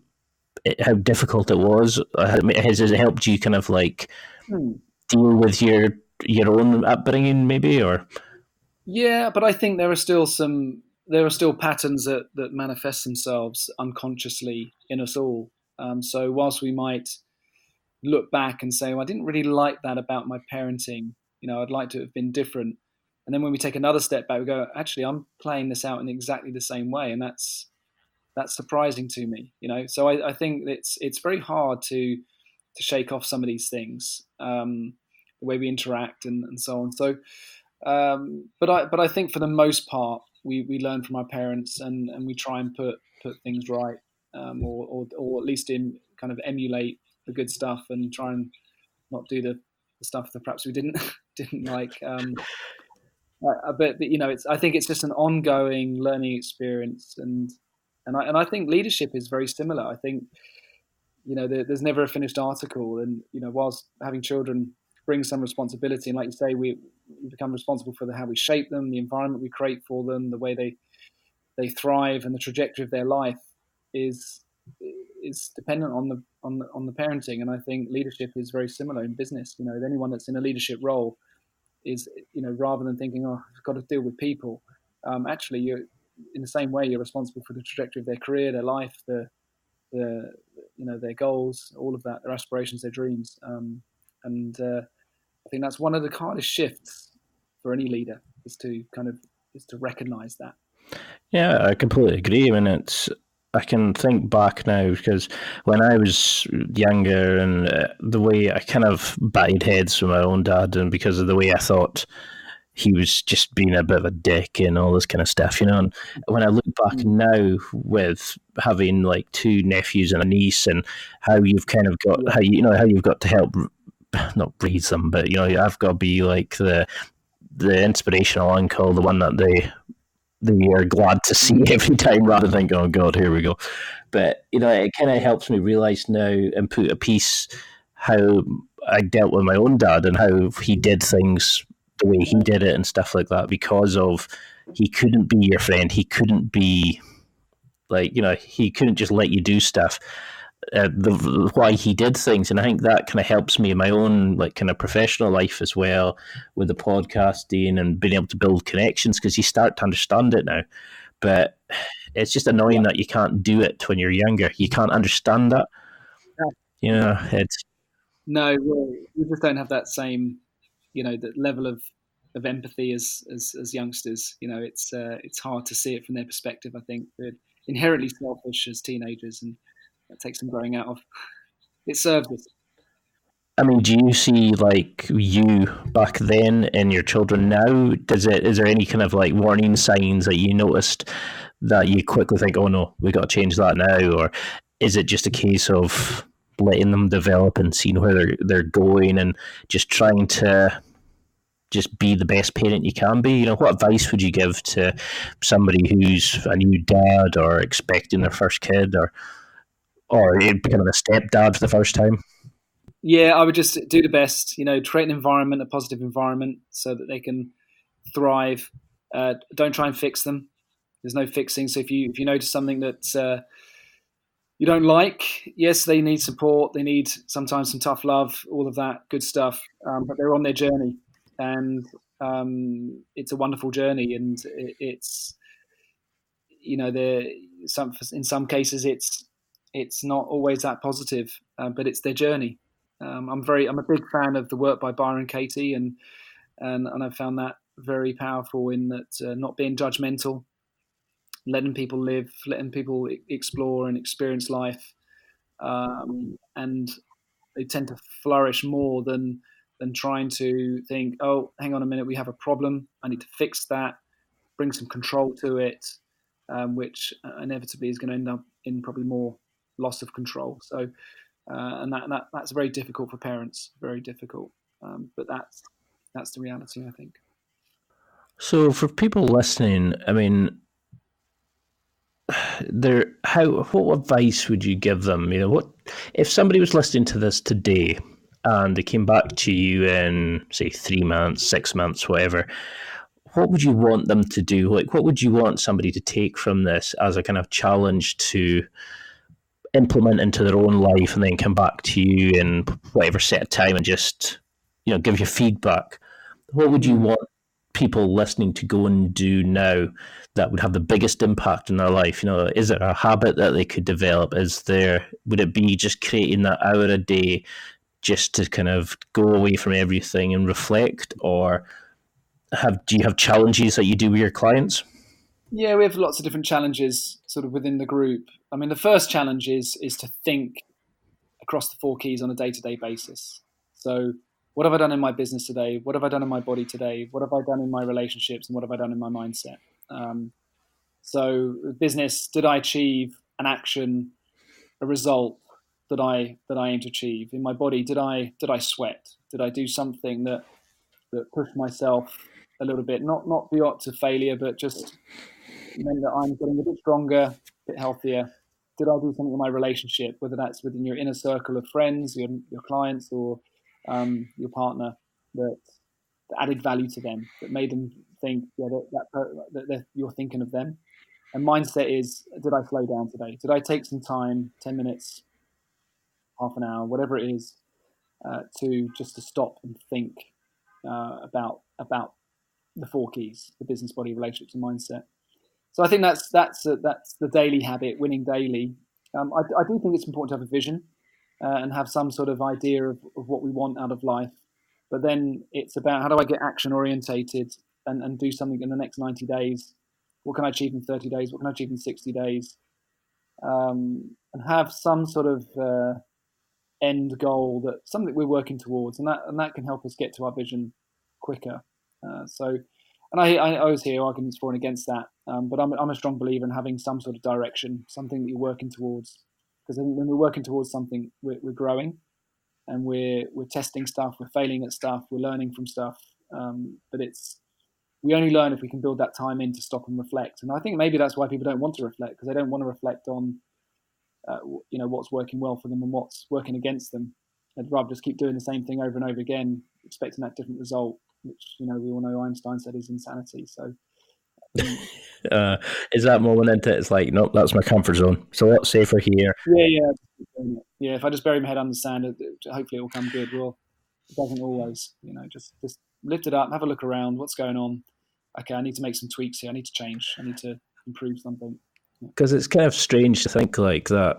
S2: difficult it was? Has it helped you kind of deal with your own upbringing, maybe? Or
S3: yeah, but I think there are still patterns that manifest themselves unconsciously in us all. So whilst we might look back and say, well, I didn't really like that about my parenting, I'd like to have been different. And then when we take another step back, we go, actually, I'm playing this out in exactly the same way. And that's surprising to me, So I think it's very hard to shake off some of these things, the way we interact and so on. So, but I think for the most part, we learn from our parents, and we try and put things right, or at least in kind of emulate the good stuff and try and not do the stuff that perhaps we didn't like. But I think it's just an ongoing learning experience, and I think leadership is very similar. I think there's never a finished article, and whilst having children brings some responsibility, and like you say, we become responsible for how we shape them, the environment we create for them, the way they thrive, and the trajectory of their life is dependent on the parenting. And I think leadership is very similar in business. Anyone that's in a leadership role is, rather than thinking, oh, I've got to deal with people, actually you're in the same way, you're responsible for the trajectory of their career, their life, the their goals, all of that, their aspirations, their dreams. And I think that's one of the hardest shifts for any leader is to recognize that.
S2: Yeah, I completely agree. I mean, I can think back now because when I was younger and the way I kind of batted heads with my own dad, and because of the way I thought he was just being a bit of a dick and all this kind of stuff, And when I look back now with having like two nephews and a niece, and how you've kind of got how you've got to help not raise them, but I've got to be like the inspirational uncle, the one that they are glad to see every time, rather than think, oh God, here we go. But it kind of helps me realize now and put a piece how I dealt with my own dad and how he did things the way he did it and stuff like that, because of he couldn't be your friend. He couldn't be like, he couldn't just let you do stuff. Why he did things, and I think that kind of helps me in my own like kind of professional life as well, with the podcasting and being able to build connections, because you start to understand it now. But it's just annoying that you can't do it when you're younger. You can't understand that. It's
S3: no, we just don't have that same that level of empathy as youngsters. It's hard to see it from their perspective. I think they're inherently selfish as teenagers, and that takes some growing out of. It serves us.
S2: I mean, do you see like you back then and your children now? Is there any kind of like warning signs that you noticed that you quickly think, oh no, we got to change that now? Or is it just a case of letting them develop and seeing where they're going and just trying to just be the best parent you can be? What advice would you give to somebody who's a new dad or expecting their first kid or becoming a stepdad for the first time?
S3: Yeah, I would just do the best, create an environment, a positive environment, so that they can thrive. Don't try and fix them. There's no fixing. So if you notice something that you don't like, yes, they need support. They need sometimes some tough love, all of that good stuff. But they're on their journey, and it's a wonderful journey. And it's in some cases it's not always that positive, but it's their journey. I'm a big fan of the work by Byron Katie, and I found that very powerful in that not being judgmental, letting people live, letting people explore and experience life, and they tend to flourish more than trying to think, oh, hang on a minute, we have a problem, I need to fix that, bring some control to it, which inevitably is going to end up in probably more loss of control. So. And that's very difficult for parents, very difficult. But that's the reality, I think.
S2: So for people listening, I mean, what advice would you give them? What if somebody was listening to this today and they came back to you in, say, 3 months, 6 months, whatever? What would you want them to do? Like, what would you want somebody to take from this as a kind of challenge to implement into their own life, and then come back to you in whatever set of time and just give you feedback? What would you want people listening to go and do now that would have the biggest impact in their life? Is it a habit that they could develop? Would it be just creating that hour a day just to kind of go away from everything and reflect? Or do you have challenges that you do with your clients?
S3: Yeah, we have lots of different challenges sort of within the group. I mean, the first challenge is to think across the 4 keys on a day-to-day basis. So what have I done in my business today? What have I done in my body today? What have I done in my relationships? And what have I done in my mindset? So business, did I achieve an action, a result that I aim to achieve? In my body, did I sweat? Did I do something that pushed myself a little bit? Not beyond to failure, but just meant that I'm getting a bit stronger, a bit healthier. Did I do something in my relationship, whether that's within your inner circle of friends, your clients, or your partner, that added value to them, that made them think that you're thinking of them? And mindset is, did I slow down today? Did I take some time, 10 minutes, half an hour, whatever it is, to stop and think about the 4 keys: the business, body, relationships, and mindset. So I think that's the daily habit, winning daily. I do think it's important to have a vision and have some sort of idea of what we want out of life. But then it's about how do I get action orientated and do something in the next 90 days? What can I achieve in 30 days? What can I achieve in 60 days? And have some sort of end goal, that something we're working towards, and that can help us get to our vision quicker. And I always hear arguments for and against that, but I'm a strong believer in having some sort of direction, something that you're working towards. Because when we're working towards something, we're growing, and we're testing stuff, we're failing at stuff, we're learning from stuff. But we only learn if we can build that time in to stop and reflect. And I think maybe that's why people don't want to reflect, because they don't want to reflect on what's working well for them and what's working against them. They'd rather just keep doing the same thing over and over again, expecting that different result, which we all know Einstein said is insanity. So
S2: is that moment into it? It's like, nope, that's my comfort zone. So what's safer here?
S3: Yeah. If I just bury my head under the sand, hopefully it will come good. Well, it doesn't always. Just lift it up, have a look around. What's going on? Okay, I need to make some tweaks here. I need to change. I need to improve something.
S2: Because it's kind of strange to think like that.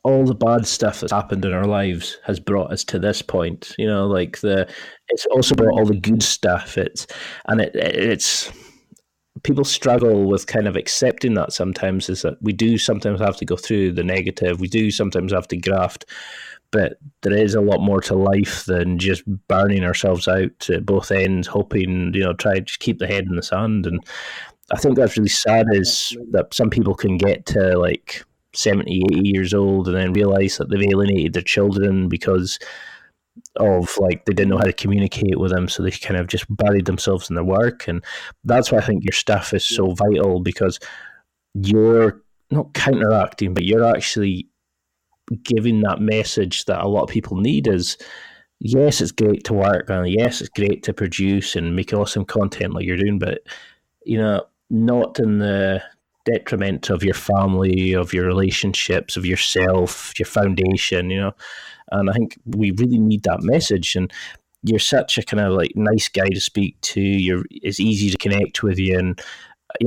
S2: All the bad stuff that's happened in our lives has brought us to this point. It's also brought all the good stuff. It's people struggle with kind of accepting that sometimes, is that we do sometimes have to go through the negative. We do sometimes have to graft, but there is a lot more to life than just burning ourselves out at both ends, hoping, try to just keep the head in the sand. And I think that's really sad, is that some people can get to like 70, 80 years old and then realize that they've alienated their children because of they didn't know how to communicate with them, so they kind of just buried themselves in their work. And that's why I think your stuff is so vital, because you're not counteracting, but you're actually giving that message that a lot of people need. Is yes, it's great to work, and yes, it's great to produce and make awesome content like you're doing, but not in the detriment of your family, of your relationships, of yourself, your foundation, And I think we really need that message. And you're such a kind of nice guy to speak to. It's easy to connect with you, and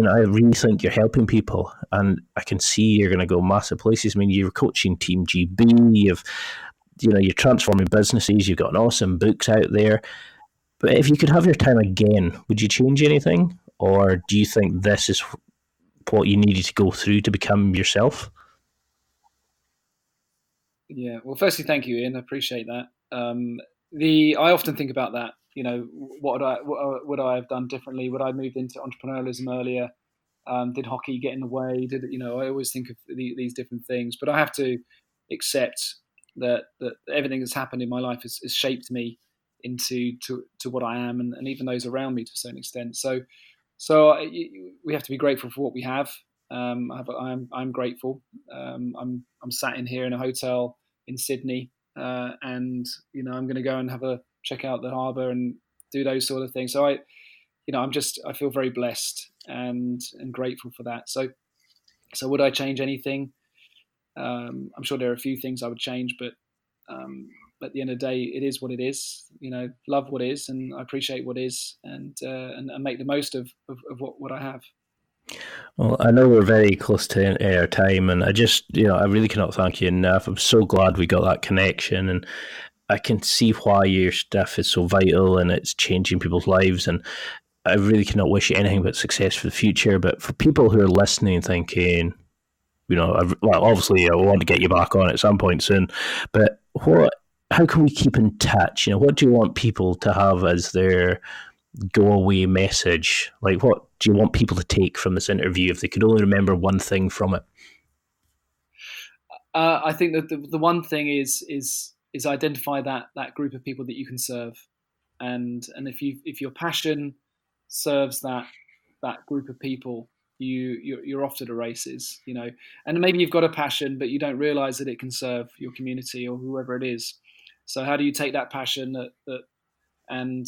S2: I really think you're helping people. And I can see you're going to go massive places. I mean, you're coaching Team GB. You're transforming businesses. You've got an awesome books out there. But if you could have your time again, would you change anything, or do you think this is what you needed to go through to become yourself?
S3: Yeah. Well, firstly, thank you, Ian. I appreciate that. I often think about that. What would I have done differently? Would I have moved into entrepreneurialism earlier? Did hockey get in the way? I always think of these different things, but I have to accept that everything that's happened in my life has shaped me into what I am, and even those around me to a certain extent. So we have to be grateful for what we have. I'm grateful. I'm sat in here in a hotel in Sydney, and I'm going to go and check out the harbour and do those sort of things. So I feel very blessed and grateful for that. So would I change anything? I'm sure there are a few things I would change, but at the end of the day, it is what it is. Love what is, and I appreciate what is, and make the most of what I have.
S2: Well, I know we're very close to our time, and I really cannot thank you enough. I'm so glad we got that connection, and I can see why your stuff is so vital and it's changing people's lives. And I really cannot wish you anything but success for the future. But for people who are listening, thinking, obviously I want to get you back on at some point soon, but how can we keep in touch? What do you want people to have as their go away message? What do you want people to take from this interview if they could only remember one thing from it?
S3: I think that the one thing is identify that group of people that you can serve, and if your passion serves that group of people, you're off to the races. And maybe you've got a passion, but you don't realize that it can serve your community or whoever it is. So how do you take that passion and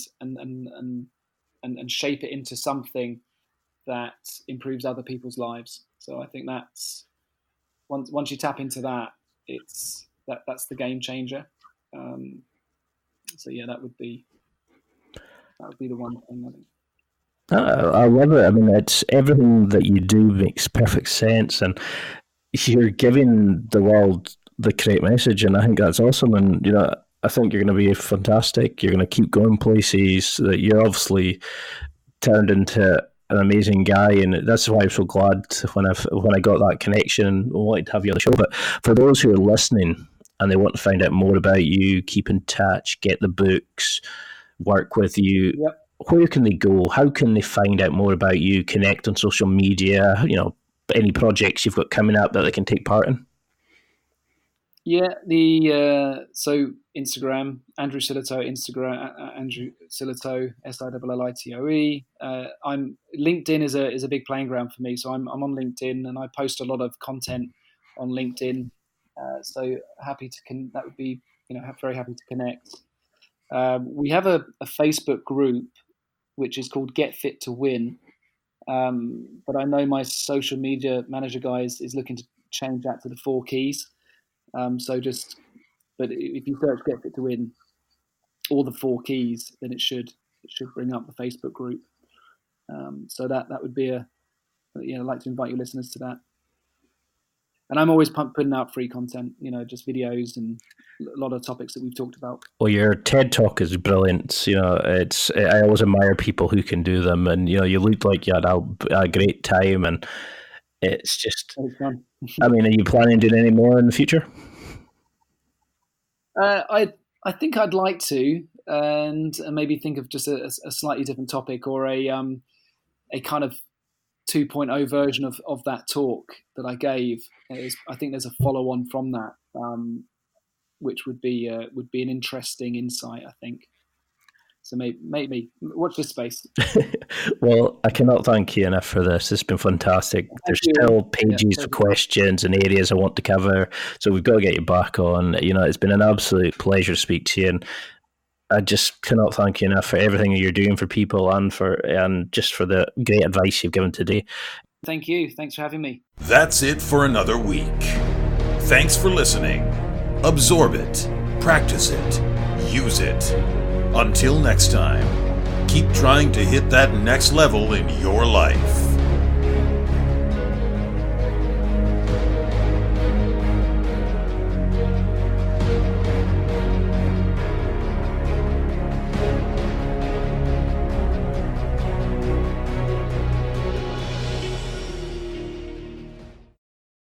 S3: shape it into something that improves other people's lives? So I think that's once you tap into that, that's the game changer. So yeah, that would be the one thing, I think.
S2: I love it. I mean, it's everything that you do makes perfect sense, and you're giving the world the correct message, and I think that's awesome. And I think you're going to be fantastic. You're going to keep going places. That you're obviously turned into an amazing guy, and that's why I'm so glad when I got that connection and wanted to have you on the show. But for those who are listening and they want to find out more about you, keep in touch, get the books, work with you.
S3: Yep.
S2: Where can they go? How can they find out more about you? Connect on social media? Any projects you've got coming up that they can take part in?
S3: Yeah, so Instagram, Andrew Sillitoe, Andrew Sillitoe, Sillitoe. I'm LinkedIn is a big playing ground for me, so I'm on LinkedIn and I post a lot of content on LinkedIn. So happy to that would be very happy to connect. We have a Facebook group which is called Get Fit to Win, but I know my social media manager guys is looking to change that to the 4 keys. But if you search Get Fit to Win, all the 4 keys, then it should bring up the Facebook group. So that would be I'd like to invite your listeners to that. And I'm always putting out free content, just videos and a lot of topics that we've talked about.
S2: Well, your TED Talk is brilliant. I always admire people who can do them, and you looked like you had a great time, and it's just.
S3: It's fun.
S2: I mean, are you planning on doing any more in the future?
S3: I think I'd like to, and maybe think of just a slightly different topic, or a kind of 2.0 version of that talk that I gave. I think there's a follow-on from that, which would be an interesting insight, I think. So maybe watch this space.
S2: Well, I cannot thank you enough for this. It's been fantastic. There's still pages of questions and areas I want to cover, so we've got to get you back on. It's been an absolute pleasure to speak to you, and I just cannot thank you enough for everything that you're doing for people and just for the great advice you've given today.
S3: Thank you. Thanks for having me.
S1: That's it for another week. Thanks for listening. Absorb it, practice it, use it. Until next time, keep trying to hit that next level in your life.